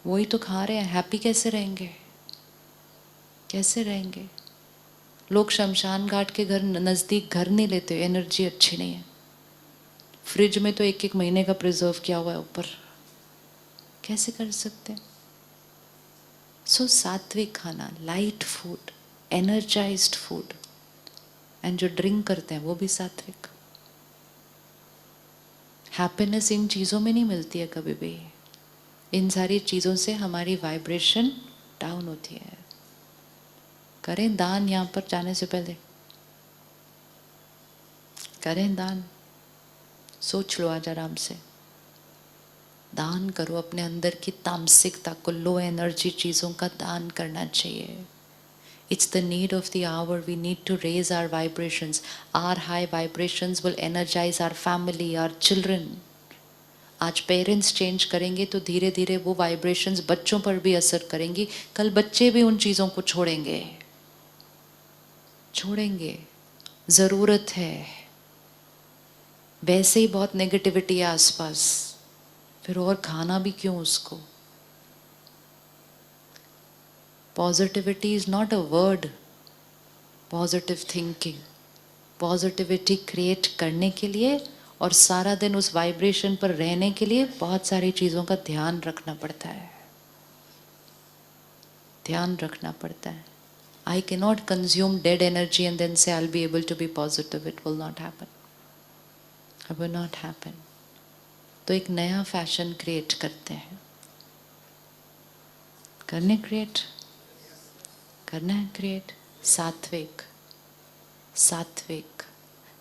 वही तो खा रहे हैं। हैप्पी कैसे रहेंगे? कैसे रहेंगे? लोग शमशान घाट के घर नज़दीक घर नहीं लेते, एनर्जी अच्छी नहीं है। फ्रिज में तो एक महीने का प्रिजर्व किया हुआ है ऊपर, कैसे कर सकते हैं? सो सात्विक खाना, light food, energised food, and जो ड्रिंक करते हैं वो भी सात्विक। हैप्पीनेस इन चीज़ों में नहीं मिलती है कभी भी। इन सारी चीज़ों से हमारी वाइब्रेशन डाउन होती है। करें दान, यहाँ पर जाने से पहले करें दान। सोच लो आज आराम से, दान करो। अपने अंदर की तामसिकता को, लो एनर्जी चीज़ों का दान करना चाहिए। It's the need of the hour. We need to raise our vibrations. Our high vibrations will energize our family, our children. आज पेरेंट्स चेंज करेंगे तो धीरे धीरे वो वाइब्रेशंस बच्चों पर भी असर करेंगी. कल बच्चे भी उन चीज़ों को छोड़ेंगे. ज़रूरत है. वैसे ही बहुत नेगेटिविटी है आसपास, फिर और खाना भी क्यों उसको. Positivity is not a word. Positive thinking, positivity create करने के लिए और सारा दिन उस वाइब्रेशन पर रहने के लिए बहुत सारी चीज़ों का ध्यान रखना पड़ता है. I cannot consume dead energy and then say I'll be able to be positive. It will not happen. It will not happen. तो एक नया फैशन क्रिएट करते हैं. करना है क्रिएट.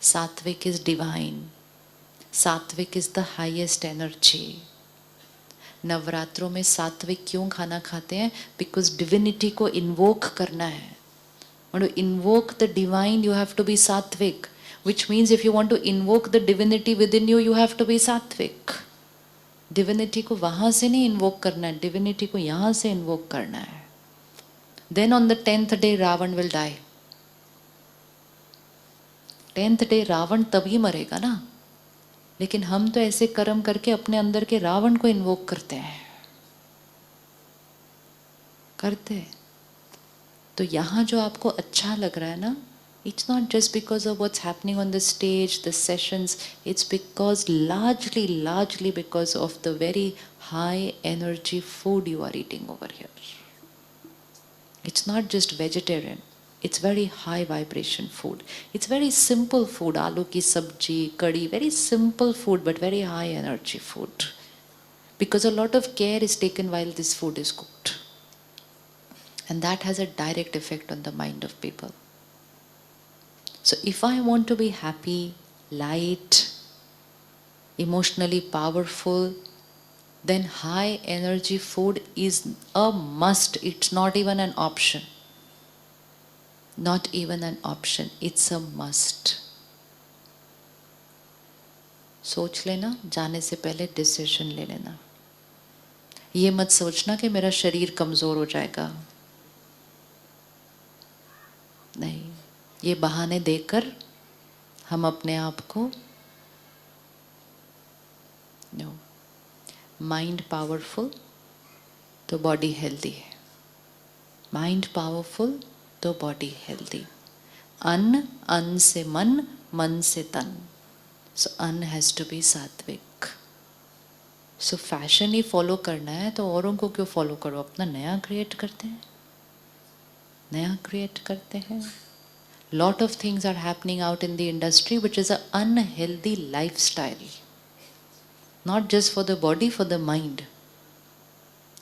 सात्विक is divine. सात्विक is the highest energy. नवरात्रों में सात्विक क्यों खाना खाते हैं? बिकॉज डिविनिटी को इन्वोक करना है. Want to invoke the divine, you have to be sattvic, which means if you want to invoke the divinity within you, you have to be sattvic. Divinity को वहाँ से नहीं invoke करना है, divinity को यहाँ से invoke करना है. Then on the 10th day, Ravan will die. 10th day Ravan तभी मरेगा ना. लेकिन हम तो ऐसे कर्म करके अपने अंदर के रावण को इन्वोक करते हैं. तो यहाँ जो आपको अच्छा लग रहा है ना, it's not just because of what's happening on the stage, the sessions, it's because largely because of the very high energy food you are eating over here. It's not just vegetarian, it's very high vibration food. It's very simple food, aloo ki sabji, curry, very simple food but very high energy food. Because a lot of care is taken while this food is cooked. And that has a direct effect on the mind of people. So if I want to be happy, light, emotionally powerful, then high energy food is a must. It's not even an option. Not even an option. It's a must. सोच लेना, जाने से पहले decision ले लेना. ये मत सोचना कि मेरा शरीर कमज़ोर हो जाएगा. नहीं, ये बहाने देकर हम अपने आप को माइंड पावरफुल तो बॉडी हेल्दी है. माइंड पावरफुल तो बॉडी हेल्दी. अन्न से मन, मन से तन. सो अन्न हैज़ टू बी सात्विक. सो फैशन ही फॉलो करना है तो औरों को क्यों फॉलो करो, अपना नया क्रिएट करते हैं. Lot of things are happening out in the industry which is an unhealthy lifestyle. Not just for the body, for the mind.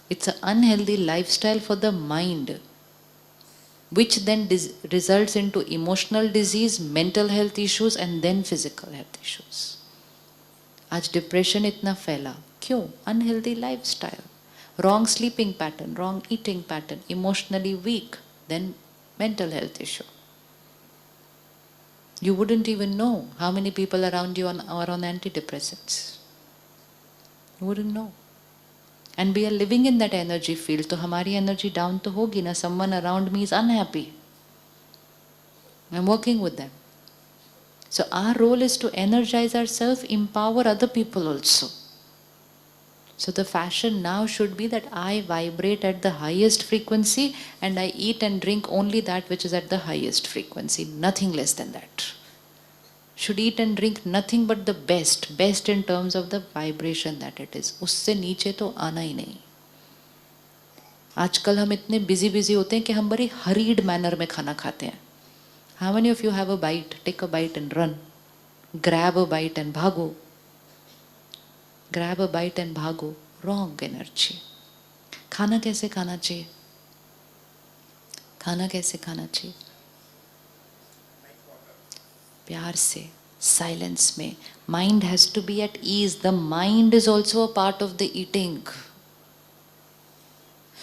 It's an unhealthy lifestyle for the mind, which then results into emotional disease, mental health issues and then physical health issues. आज depression इतना फैला क्यों? Unhealthy lifestyle, wrong sleeping pattern, wrong eating pattern, emotionally weak, then mental health issue. You wouldn't even know how many people around you are on antidepressants. You wouldn't know. And we are living in that energy field, तो हमारी energy down तो होगी ना. Someone around me is unhappy. I'm working with them. So our role is to energize ourselves, empower other people also. So the fashion now should be that I vibrate at the highest frequency and I eat and drink only that which is at the highest frequency, nothing less than that. Should eat and drink nothing but the best in terms of the vibration that it is. उससे नीचे तो आना ही नहीं. आजकल हम इतने busy होते हैं कि हम बड़ी hurried manner में खाना खाते हैं. How many of you have a bite? Take a bite and run. Grab a bite and भागो. Grab a bite and भागो. Wrong energy. खाना कैसे खाना चाहिए? प्यार से, silence में. Mind has to be at ease. The mind is also a part of the eating.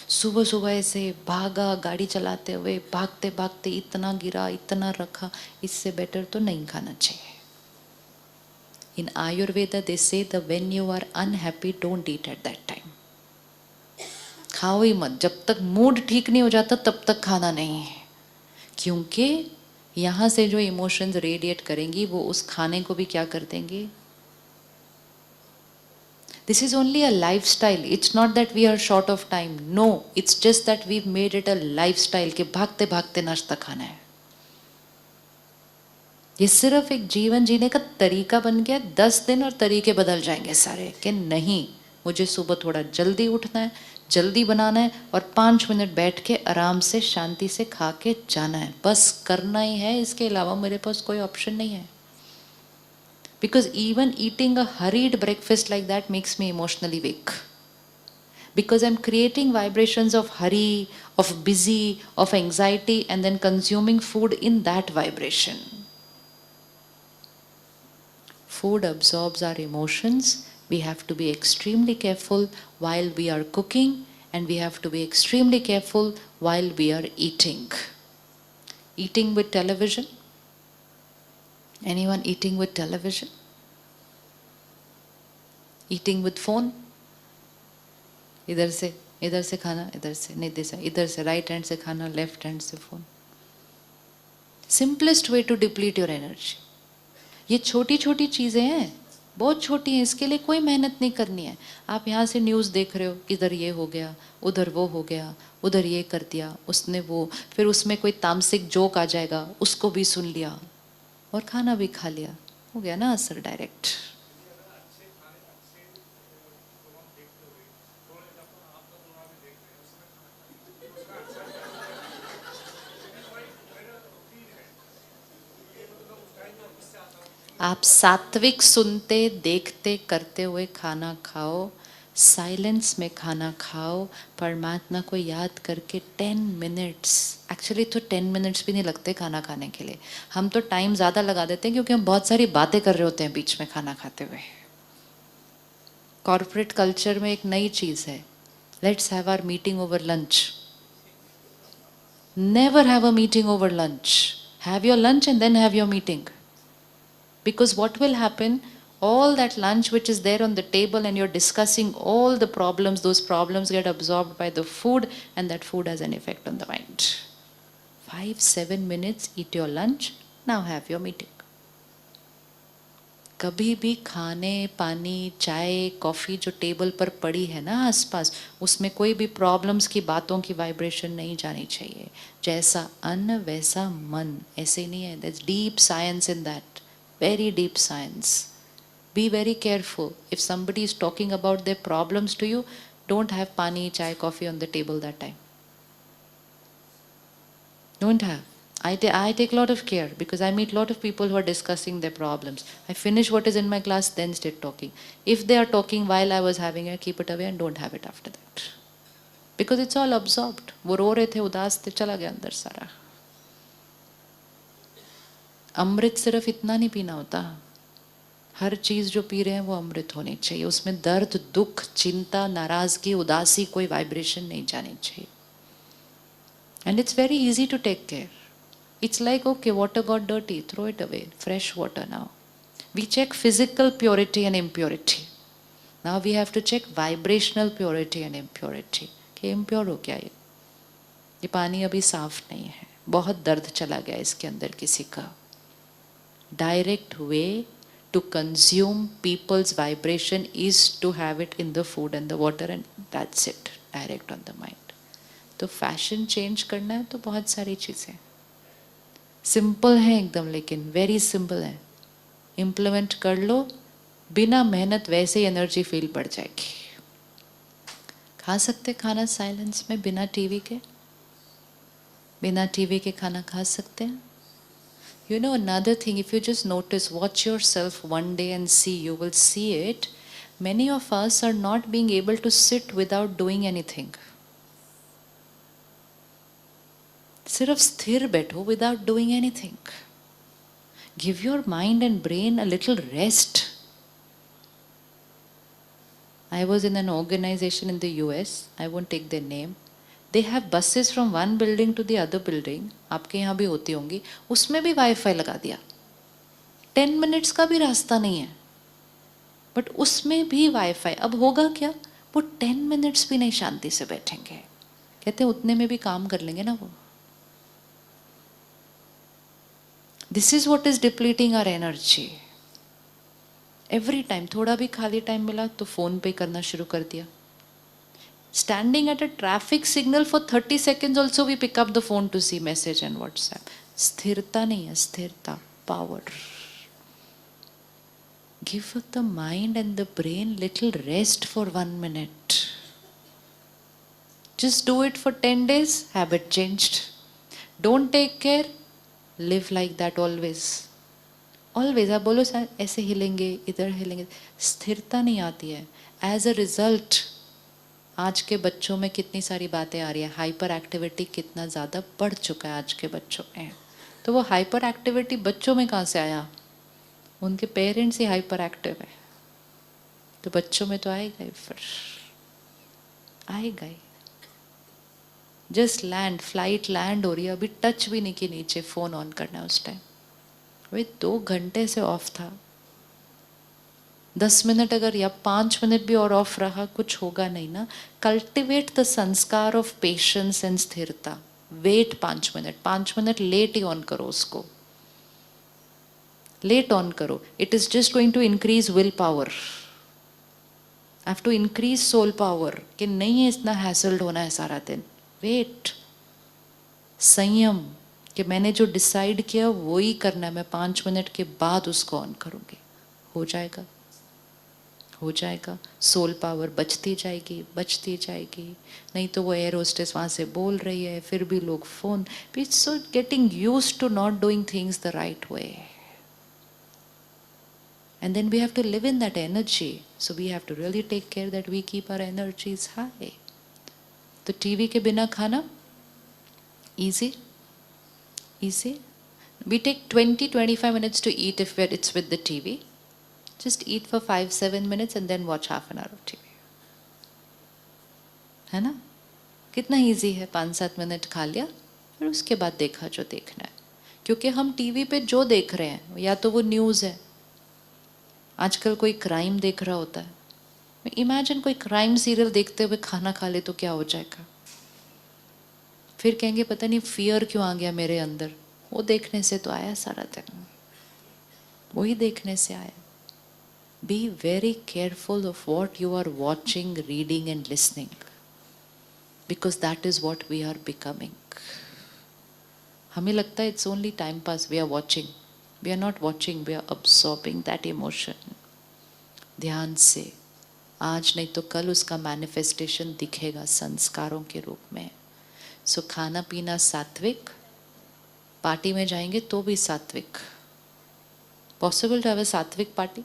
सुबह सुबह ऐसे भागा गाड़ी चलाते हुए, भागते भागते इतना गिरा, इतना रखा, इससे बेटर तो नहीं खाना चाहिए. In Ayurveda they say that when you are unhappy, don't eat at that time. खाओ ही मत, जब तक मूड ठीक नहीं हो जाता तब तक खाना नहीं है, क्योंकि यहाँ से जो इमोशंस रेडिएट करेंगी वो उस खाने को भी क्या कर देंगे. This is only a lifestyle. It's not that we are short of time. No, it's just that we've made it a lifestyle कि भागते भागते नाश्ता खाना है. ये सिर्फ एक जीवन जीने का तरीका बन गया. 10 दिन और तरीके बदल जाएंगे सारे कि नहीं, मुझे सुबह थोड़ा जल्दी उठना है, जल्दी बनाना है और 5 मिनट बैठ के आराम से शांति से खा के जाना है. बस करना ही है, इसके अलावा मेरे पास कोई ऑप्शन नहीं है. Because even eating a hurried breakfast like that makes me emotionally weak. Because I'm creating vibrations of hurry, of busy, of anxiety, and then consuming food in that vibration. Food absorbs our emotions. We have to be extremely careful while we are cooking, and we have to be extremely careful while we are eating. Eating with television. Anyone eating with television? Eating with phone? इधर से खाना, इधर से नहीं दिशा, इधर से right hand से खाना, लेफ्ट हैंड से phone. Simplest way to deplete your energy. ये छोटी छोटी चीज़ें हैं, बहुत छोटी हैं, इसके लिए कोई मेहनत नहीं करनी है. आप यहाँ से न्यूज़ देख रहे हो, इधर ये हो गया, उधर वो हो गया, उधर ये कर दिया, उसने वो, फिर उसमें कोई तामसिक जोक आ जाएगा, उसको भी सुन लिया और खाना भी खा लिया. हो गया ना असर डायरेक्ट. आप सात्विक सुनते देखते करते हुए खाना खाओ, साइलेंस में खाना खाओ, परमात्मा को याद करके 10 मिनट्स. एक्चुअली तो 10 मिनट्स भी नहीं लगते खाना खाने के लिए. हम तो टाइम ज़्यादा लगा देते हैं क्योंकि हम बहुत सारी बातें कर रहे होते हैं बीच में खाना खाते हुए. कॉर्पोरेट कल्चर में एक नई चीज़ है, let's have our meeting over lunch. Never have a meeting over lunch. Have your lunch and then have your meeting. Because what will happen, all that lunch which is there on the table and you're discussing all the problems, those problems get absorbed by the food and that food has an effect on the mind. 5-7 minutes, eat your lunch, now have your meeting. कभी भी खाने, पानी, चाय, coffee जो table पर पड़ी है ना आसपास, उसमें कोई भी प्रॉब्लम्स की बातों की वाइब्रेशन नहीं जानी चाहिए. जैसा अन्न वैसा मन, ऐसे नहीं है. There's deep science in that. Very deep science. Be very careful. If somebody is talking about their problems to you, don't have pani, chai, coffee on the table that time. Don't have. I take a lot of care because I meet a lot of people who are discussing their problems. I finish what is in my class, then start talking. If they are talking while I was having it, keep it away and don't have it after that. Because it's all absorbed. वो रो रहे थे, उदास थे, चला गया अंदर सारा. अमृत सिर्फ इतना नहीं पीना होता. हर चीज़ जो पी रहे हैं वो अमृत होनी चाहिए. उसमें दर्द, दुख, चिंता, नाराज़गी, उदासी, कोई वाइब्रेशन नहीं जानी चाहिए. And it's very easy to take care. It's like, okay, water got dirty, throw it away, fresh water now. We check physical purity and impurity. Now we have to check vibrational purity and impurity. कि impure हो क्या ये पानी अभी साफ नहीं है, बहुत दर्द चला गया इसके अंदर किसी का. Direct way to consume people's vibration is to have it in the food and the water and that's it, direct on the mind. तो फैशन चेंज करना है तो बहुत सारी चीज़ें सिंपल है एकदम, लेकिन वेरी सिंपल है. इम्प्लीमेंट कर लो, बिना मेहनत वैसे ही एनर्जी फील बढ़ जाएगी. खा सकते खाना साइलेंस में, बिना टीवी के, बिना टीवी के खाना खा सकते हैं. You know another thing, if you just notice, watch yourself one day and see, you will see it. Many of us are not being able to sit without doing anything. सिर्फ स्थिर बैठो without doing anything. Give your mind and brain a little rest. I was in an organization in the US, I won't take their name. They have buses from one building to the other building, आपके यहाँ भी होती होंगी, उसमें भी wifi लगा दिया, 10 minutes का भी रास्ता नहीं है, बट उसमें भी वाईफाई। अब होगा क्या, वो 10 मिनट्स भी नहीं शांति से बैठेंगे, कहते हैं उतने में भी काम कर लेंगे ना वो। This is what is depleting our energy. Every time थोड़ा भी खाली टाइम मिला तो फोन पे करना शुरू कर दिया। Standing at a traffic signal for 30 seconds also we pick up the phone to see message and WhatsApp. स्थिरता नहीं है, स्थिरता, power. Give the mind and the brain little rest for 1 minute. Just do it for 10 days, habit changed. Don't take care, live like that always. Always आप बोलो sir ऐसे हिलेंगे, इधर हिलेंगे, स्थिरता नहीं आती है। एज अ रिजल्ट आज के बच्चों में कितनी सारी बातें आ रही है, हाइपर एक्टिविटी कितना ज़्यादा बढ़ चुका है आज के बच्चों में। तो वो हाइपर एक्टिविटी बच्चों में कहाँ से आया, उनके पेरेंट्स ही हाइपर एक्टिव है, तो बच्चों में तो आएगा ही, फिर आएगा ही। जस्ट लैंड, फ्लाइट लैंड हो रही है, अभी टच भी नहीं की नीचे, फोन ऑन करना है उस टाइम। वही 2 घंटे से ऑफ था, 10 मिनट अगर या 5 मिनट भी और ऑफ रहा, कुछ होगा नहीं ना। Cultivate the sanskar of patience and sthirta. Wait 5 minute, 5 minute late ही ऑन करो उसको, लेट ऑन करो। It is just going to increase will power, have to increase soul power, कि नहीं है इतना हैसल्ड होना है सारा दिन। वेट, संयम, कि मैंने जो डिसाइड किया वो ही करना है, मैं 5 मिनट के बाद उसको ऑन करूंगी, हो जाएगा, हो जाएगा। सोल पावर बचती जाएगी, बचती जाएगी। नहीं तो वो एयर होस्टेस वहाँ से बोल रही है, फिर भी लोग phone, so getting used to not doing things the right way, and then we have to live in that energy, so we have to really take care that we keep our energies high. तो TV के बिना खाना easy, easy. We take 20-25 minutes to eat if it's with the TV. Just eat for 5-7 minutes and then watch half an hour of TV. है ना, कितना easy है, 5-7 minute खा लिया, फिर उसके बाद देखा जो देखना है। क्योंकि हम टीवी पे जो देख रहे हैं या तो वो न्यूज़ है, आजकल कोई क्राइम देख रहा होता है, इमेजिन कोई क्राइम सीरियल देखते हुए खाना खा ले तो क्या हो जाएगा। फिर कहेंगे पता नहीं फियर क्यों आ गया मेरे अंदर, वो देखने से तो आया सारा दिन, वही देखने से आया। Be very careful of what you are watching, reading and listening, because that is what we are becoming. हमें लगता है it's only time pass, we are watching, we are not watching, we are absorbing that emotion. ध्यान से, आज नहीं तो कल उसका मैनिफेस्टेशन दिखेगा संस्कारों के रूप में। सो खाना पीना सात्विक, पार्टी में जाएंगे तो भी सात्विक। Possible to have a sattvic party,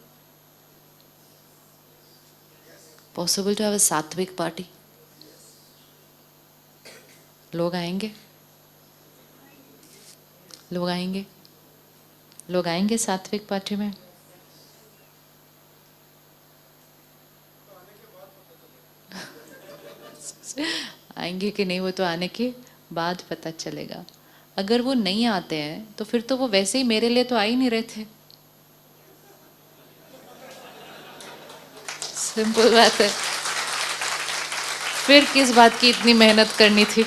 possible to have a sattvic party. लोग आएंगे, लोग आएंगे, लोग आएंगे सात्विक पार्टी में। आएंगे कि नहीं वो तो आने के बाद पता चलेगा। अगर वो नहीं आते हैं तो फिर तो वो वैसे ही मेरे लिए तो आ ही नहीं रहे थे, सिंपल बात है। फिर किस बात की इतनी मेहनत करनी थी।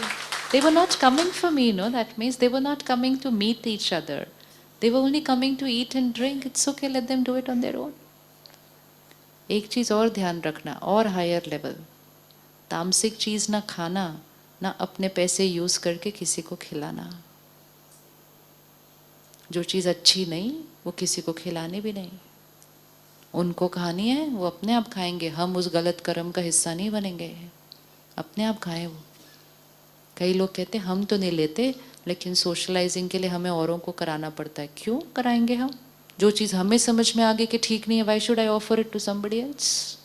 They were not coming for me, no, that means they were not coming to meet each other. They were only coming to eat and drink. It's okay, let them do it on their own. एक चीज और ध्यान रखना, और higher level, तामसिक चीज ना खाना, ना अपने पैसे यूज करके किसी को खिलाना। जो चीज अच्छी नहीं वो किसी को खिलानी भी नहीं। उनको खानी है वो अपने आप खाएंगे, हम उस गलत कर्म का हिस्सा नहीं बनेंगे, अपने आप खाएं वो। कई लोग कहते हैं हम तो नहीं लेते, लेकिन सोशलाइजिंग के लिए हमें औरों को कराना पड़ता है। क्यों कराएंगे हम? जो चीज़ हमें समझ में आ गई कि ठीक नहीं है, why should I offer it to somebody else?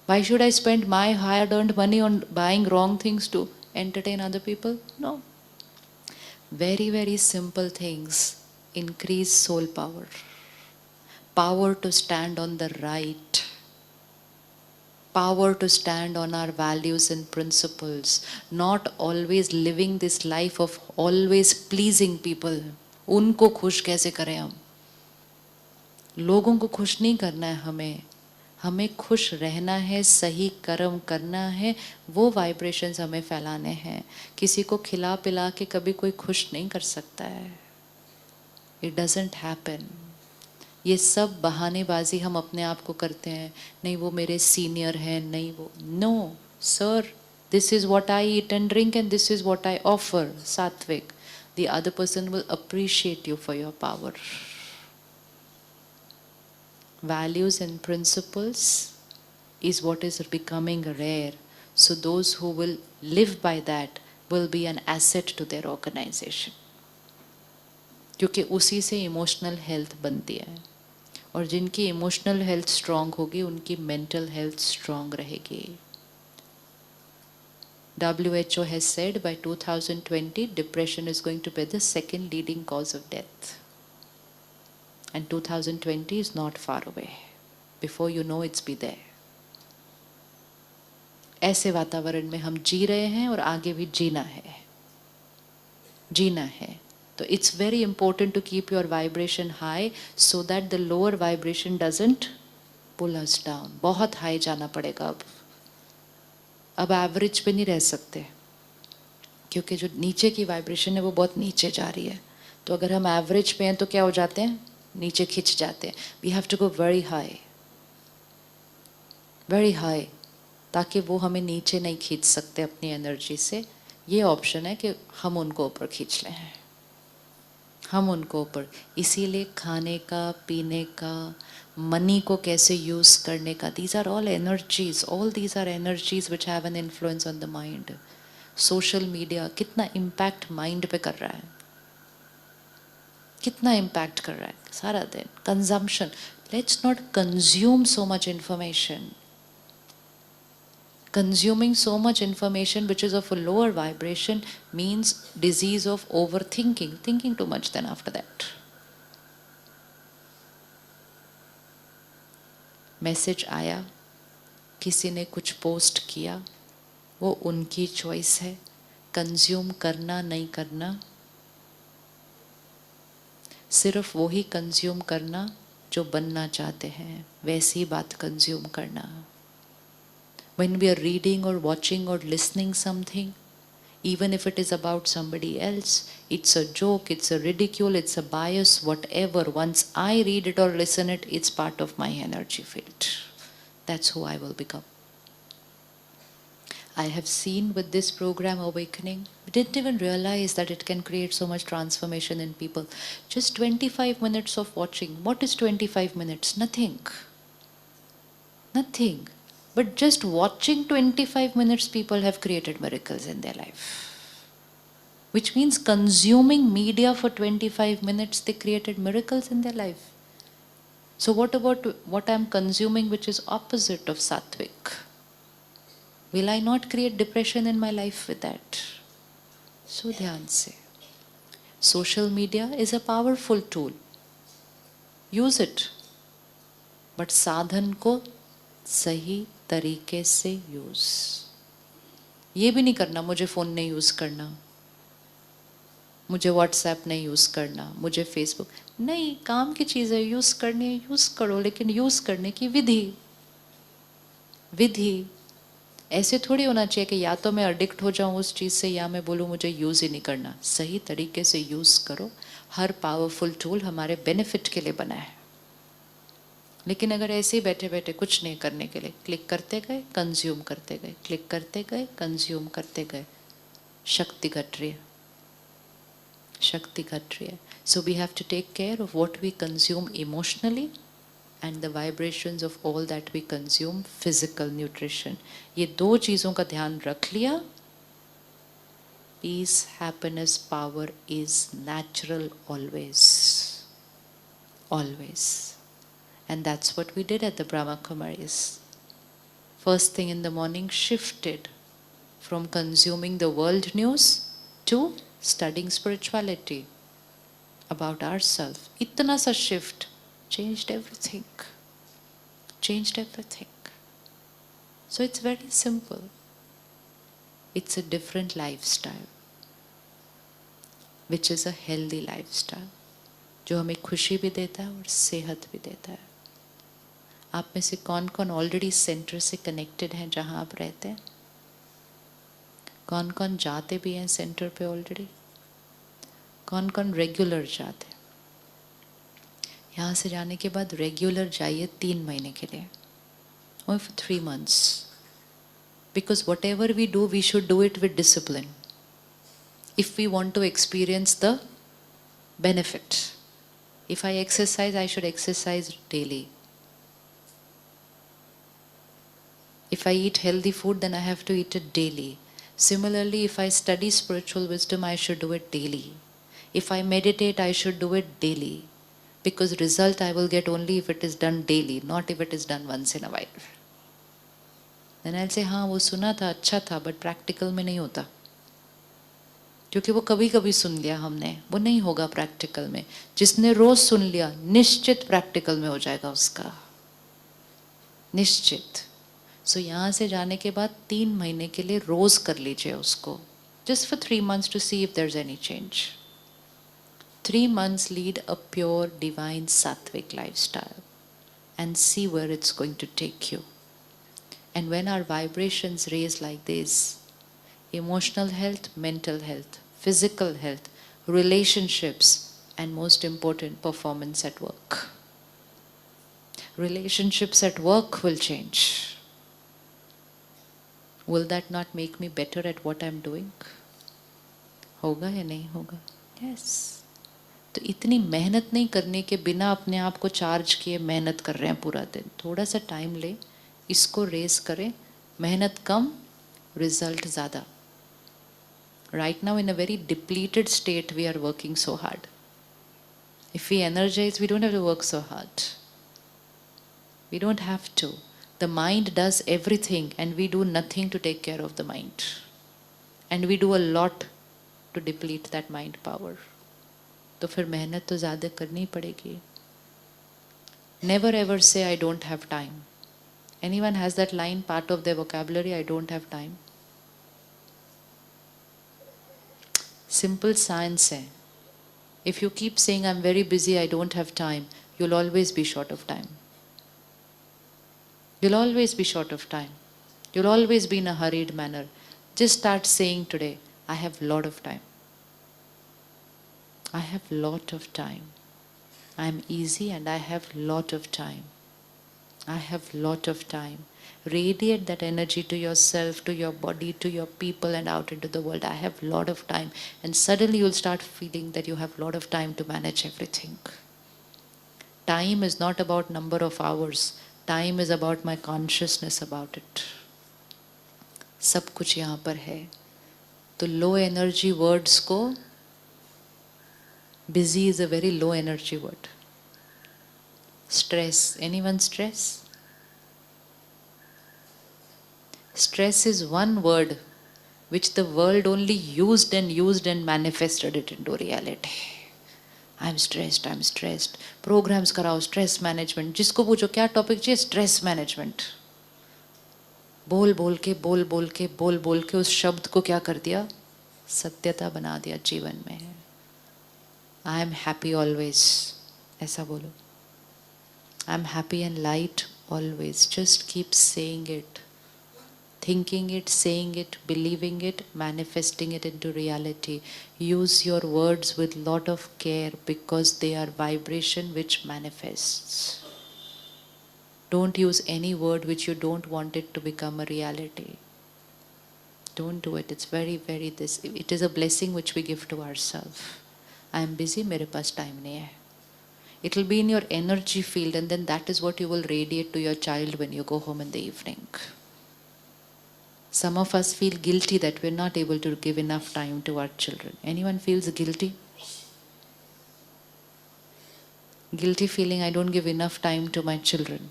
Why should I spend my hard earned money on buying wrong things to entertain other people? No. Very, very simple things increase soul power, power to stand on the right, power to stand on our values and principles, not always living this life of always pleasing people. उनको खुश कैसे करें हम? लोगों को खुश नहीं करना है हमें, हमें खुश रहना है, सही कर्म करना है, वो वाइब्रेशंस हमें फैलाने हैं. किसी को खिला पिला के कभी कोई खुश नहीं कर सकता है. It doesn't happen. ये सब बहानेबाजी हम अपने आप को करते हैं. नहीं वो मेरे सीनियर हैं, नहीं वो. No sir, this is what I eat and drink and this is what I offer. Sattvic. The other person will appreciate you for your power. Values and principles is what is becoming rare. So those who will live by that will be an asset to their organization. क्योंकि उसी से emotional health बनती है, और जिनकी emotional health strong होगी उनकी mental health strong रहेगी. WHO has said by 2020 depression is going to be the second leading cause of death. And 2020 is not far away. Before you know it's be there. ऐसे वातावरण में हम जी रहे हैं और आगे भी जीना है. जीना है. तो it's very important to keep your vibration high so that the lower vibration doesn't pull us down. बहुत high जाना पड़ेगा अब एवरेज पे नहीं रह सकते, क्योंकि जो नीचे की वाइब्रेशन है वो बहुत नीचे जा रही है. तो अगर हम एवरेज पे हैं तो क्या हो जाते हैं? नीचे खिंच जाते हैं. We have to go very high, ताकि वो हमें नीचे नहीं खींच सकते अपनी एनर्जी से. ये ऑप्शन है कि हम उनको ऊपर खींच लें, हम उनको ऊपर. इसीलिए खाने का, पीने का, मनी को कैसे यूज करने का, these are all energies, all these are energies which have an influence on the mind. Social media कितना इम्पैक्ट माइंड पे कर रहा है, कितना इम्पैक्ट कर रहा है सारा दिन. Consumption. Let's not consume so much information. Consuming so much information which is of a lower vibration means disease of overthinking, thinking too much then after that. Message आया, किसी ने कुछ पोस्ट किया, वो उनकी चॉइस है. कंज्यूम करना नहीं करना, सिर्फ वो ही कंज्यूम करना जो बनना चाहते हैं, वैसी बात कंज्यूम करना. When we are reading or watching or listening something, even if it is about somebody else, it's a joke, it's a ridicule, it's a bias, whatever. Once I read it or listen it, it's part of my energy field. That's who I will become. I have seen with this program Awakening, we didn't even realize that it can create so much transformation in people. Just 25 minutes of watching. What is 25 minutes? Nothing. Nothing. But just watching 25 minutes, people have created miracles in their life. Which means consuming media for 25 minutes, they created miracles in their life. So what about what I'm consuming which is opposite of Sattvic? Will I not create depression in my life with that? So dhyan se. Social media is a powerful tool. Use it. But sadhan ko सही तरीके से use. ये भी नहीं करना मुझे phone नहीं use करना, मुझे व्हाट्सएप नहीं यूज़ करना, मुझे फेसबुक नहीं. काम की चीज़ है, यूज़ करनी है यूज़ करो, लेकिन यूज़ करने की विधि ऐसे थोड़ी होना चाहिए कि या तो मैं एडिक्ट हो जाऊं उस चीज़ से, या मैं बोलूं मुझे यूज़ ही नहीं करना. सही तरीके से यूज़ करो. हर पावरफुल टूल हमारे बेनिफिट के लिए बना है. लेकिन अगर ऐसे ही बैठे बैठे कुछ नहीं करने के लिए क्लिक करते गए, कंज्यूम करते गए, क्लिक करते गए, कंज्यूम करते गए, शक्ति घट रही है, शक्ति घट रही है. So we have to take care of what we consume emotionally and the vibrations of all that we consume. Physical nutrition, ये दो चीज़ों का ध्यान रख लिया. Peace, happiness, power is natural always, always. And that's what we did at the Brahma Kumaris. First thing in the morning, shifted from consuming the world news to studying spirituality about ourselves. Itna sa shift changed everything. Changed everything. So it's very simple. It's a different lifestyle, which is a healthy lifestyle, जो हमें खुशी भी देता है और सेहत भी देता है. आप में से कौन कौन ऑलरेडी सेंटर से कनेक्टेड हैं जहां आप रहते हैं? कौन कौन जाते भी हैं सेंटर पे ऑलरेडी? कौन कौन रेगुलर जाते हैं? यहाँ से जाने के बाद रेगुलर जाइए 3 महीने के लिए, or for 3 months. Because whatever we do, we should do it with discipline. If we want to experience the benefit. If I exercise, I should exercise daily. If I eat healthy food, then I have to eat it daily. Similarly, if I study spiritual wisdom, I should do it daily. If I meditate, I should do it daily. Because result I will get only if it is done daily, not if it is done once in a while. Then I'll say, हाँ वो सुना था, अच्छा था, but practical में नहीं होता. क्योंकि वो कभी कभी सुन लिया हमने, वो नहीं होगा प्रैक्टिकल में. जिसने रोज सुन लिया, निश्चित प्रैक्टिकल में हो जाएगा उसका, निश्चित. सो यहाँ से जाने के बाद 3 महीने के लिए रोज कर लीजिए उसको, just for 3 months to see if there's any change. 3 months lead a pure divine sattvic lifestyle and see where it's going to take you. And when our vibrations raise like this, emotional health, mental health, physical health, relationships, and most important, performance at work. Relationships at work will change. Will that not make me better at what I'm doing? होगा या नहीं होगा? Yes. तो इतनी मेहनत नहीं करने के बिना अपने आप को चार्ज किए मेहनत कर रहे हैं पूरा दिन. थोड़ा सा टाइम ले, इसको रेस करें. मेहनत कम, रिजल्ट ज़्यादा. Right now in a very depleted state we are working so hard. If we energize, we don't have to work so hard. We don't have to. The mind does everything and we do nothing to take care of the mind. And we do a lot to deplete that mind power. तो फिर मेहनत तो ज़्यादा करनी पड़ेगी. Never ever say I don't have time. Anyone has that line part of their vocabulary, I don't have time? Simple science है. If you keep saying I'm very busy, I don't have time, you'll always be short of time. You'll always be short of time. You'll always be in a hurried manner. Just start saying today, I have lot of time. I have lot of time. I am easy and I have lot of time. I have lot of time. Radiate that energy to yourself, to your body, to your people and out into the world. I have lot of time. And suddenly you'll start feeling that you have lot of time to manage everything. Time is not about number of hours. Time is about my consciousness about it. सब कुछ यहाँ पर है. तो low energy words को, busy is a very low energy word. Stress. Anyone stress? Stress is one word which the world only used and manifested it into reality. I'm stressed, I'm stressed. Programs कराओ, stress management. जिसको पूछो क्या topic चाहिए, stress management. बोल बोल के उस शब्द को क्या कर दिया, सत्यता बना दिया जीवन में. I am happy always. ऐसा बोलो. I'm happy and light always. Just keep saying it. Thinking it, saying it, believing it, manifesting it into reality. Use your words with lot of care because they are vibration which manifests. Don't use any word which you don't want it to become a reality. Don't do it. It's very, very this. It is a blessing which we give to ourselves. I am busy, मेरे पास time नहीं है. It will be in your energy field and then that is what you will radiate to your child when you go home in the evening. Some of us feel guilty that we're not able to give enough time to our children. Anyone feels guilty? Guilty feeling, I don't give enough time to my children.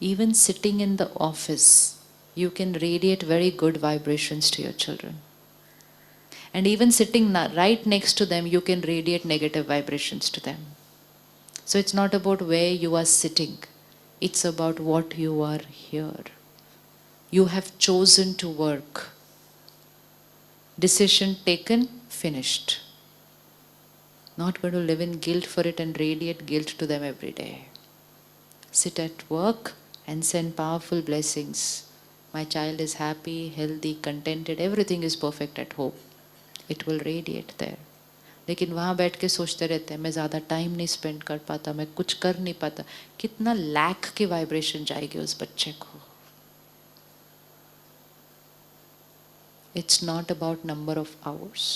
Even sitting in the office, you can radiate very good vibrations to your children. And even sitting right next to them, you can radiate negative vibrations to them. So it's not about where you are sitting. It's about what you are here. You have chosen to work. Decision taken, finished. Not going to live in guilt for it and radiate guilt to them every day. Sit at work and send powerful blessings. My child is happy, healthy, contented, everything is perfect at home. It will radiate there. लेकिन वहाँ बैठ के सोचते रहते हैं मैं ज़्यादा time नहीं स्पेंड कर पाता, मैं कुछ कर नहीं पाता. कितना लैक की वाइब्रेशन जाएगी उस बच्चे को. It's not about number of hours.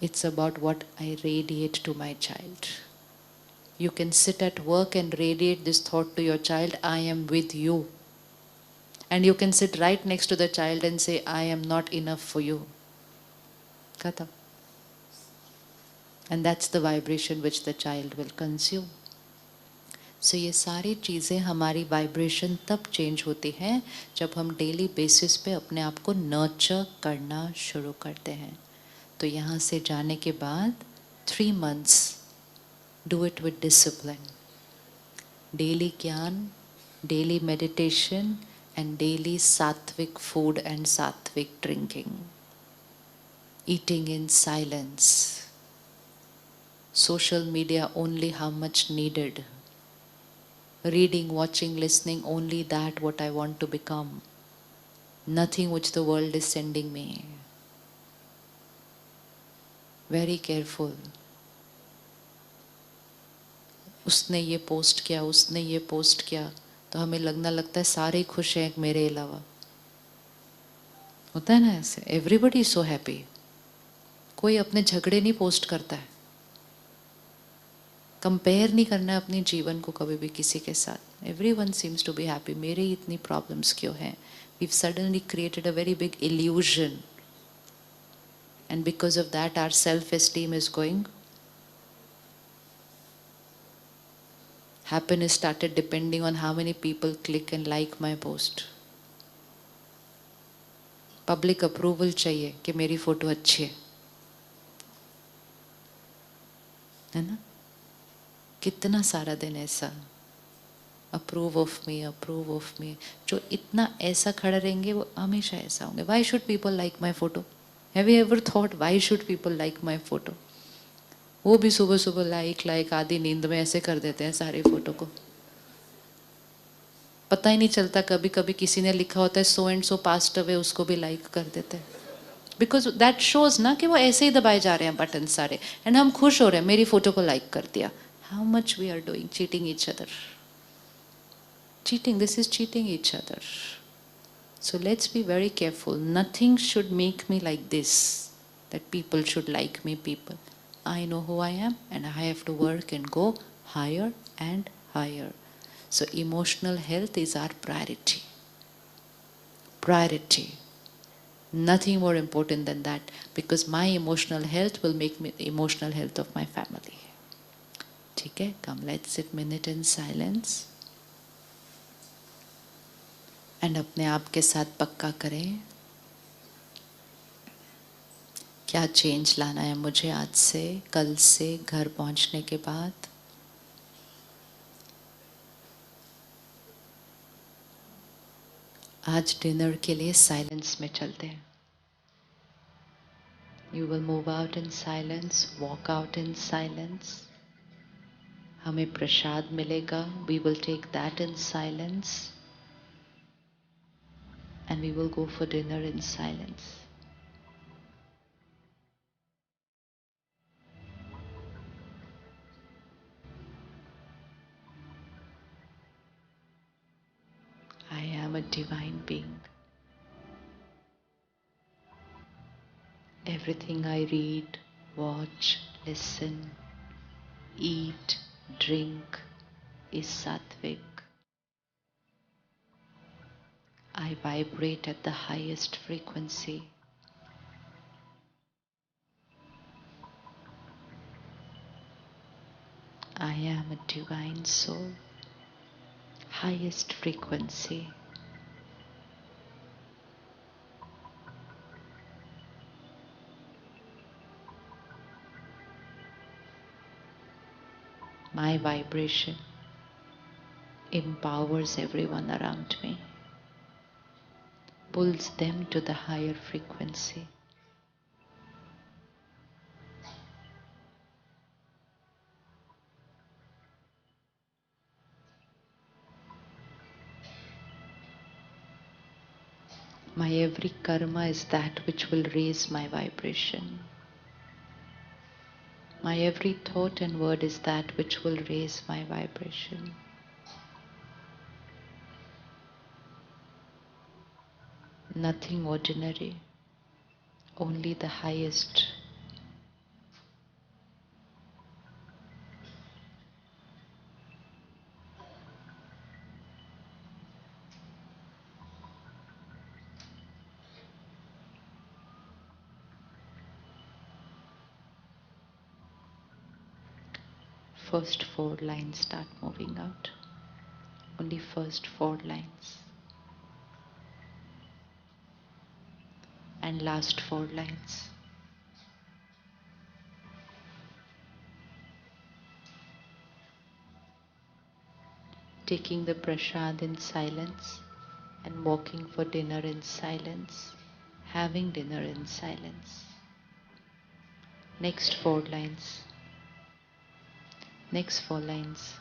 It's about what I radiate to my child. You can sit at work and radiate this thought to your child, I am with you. And you can sit right next to the child and say, I am not enough for you. Khatam. And that's the vibration which the child will consume. So ये सारी चीज़ें हमारी vibration तब change होती हैं जब हम daily basis पे अपने आप को नर्चर करना शुरू करते हैं. तो यहाँ से जाने के बाद 3 months do it with discipline. Daily ज्ञान, daily meditation and daily sattvic food and sattvic drinking. Eating in silence. Social media only how much needed. Reading, watching, listening only that what I want to become. Nothing which the world is sending me. Very careful. उसने ये post किया, उसने ये post किया, तो हमें लगता है सारे खुश हैं मेरे अलावा. होता है ना ऐसे. Everybody is so happy. कोई अपने झगड़े नहीं पोस्ट करता है. कंपेयर नहीं करना है अपने जीवन को कभी भी किसी के साथ. Everyone seems to be happy. मेरे ही इतनी प्रॉब्लम्स क्यों हैं? We've suddenly created a very big illusion. And because of that our self-esteem is going. Happiness started depending on how many people click and like my post. Public approval चाहिए कि मेरी photo अच्छी है ना? कितना सारा दिन ऐसा अप्रूव ऑफ मी. जो इतना ऐसा खड़े रहेंगे वो हमेशा ऐसा होंगे. Why should people like my photo? Have you ever thought why should people like my photo? वो भी सुबह सुबह लाइक आधी नींद में ऐसे कर देते हैं सारी फोटो को. पता ही नहीं चलता. कभी कभी किसी ने लिखा होता है so and so passed away, उसको भी लाइक कर देते हैं. बिकॉज दैट शोज ना कि वो ऐसे ही दबाए जा रहे हैं बटन सारे. एंड हम खुश हो रहे हैं मेरी फोटो को लाइक कर दिया. How much we are doing, cheating each other. Cheating, this is cheating each other. So let's be very careful. Nothing should make me like this, that people should like me, people. I know who I am and I have to work and go higher and higher. So emotional health is our priority. Priority. Nothing more important than that, because my emotional health will make me the emotional health of my family. ठीक है, come let's sit minute in silence. And अपने आप के साथ पक्का करें क्या change लाना है मुझे आज से, कल से, घर पहुंचने के बाद. आज डिनर के लिए साइलेंस में चलते हैं. You will move out in silence, walk out in silence. हमें प्रसाद मिलेगा. We will take that in silence. And we will go for dinner in silence. I am a divine being. Everything I read, watch, listen, eat, drink is sattvic. I vibrate at the highest frequency. I am a divine soul. Highest frequency. My vibration empowers everyone around me, pulls them to the higher frequency. My every karma is that which will raise my vibration. My every thought and word is that which will raise my vibration. Nothing ordinary, only the highest. First 4 lines start moving out. Only first 4 lines. And last 4 lines. Taking the prasad in silence and walking for dinner in silence, having dinner in silence. Next 4 lines. Next 4 lines.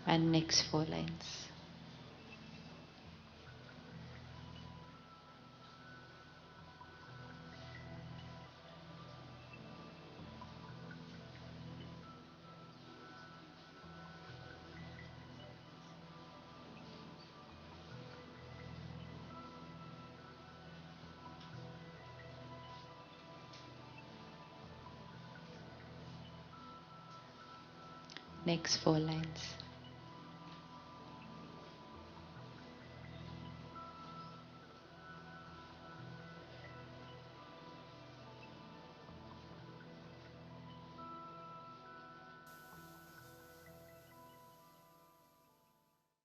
And next 4 lines. Next 4 lines.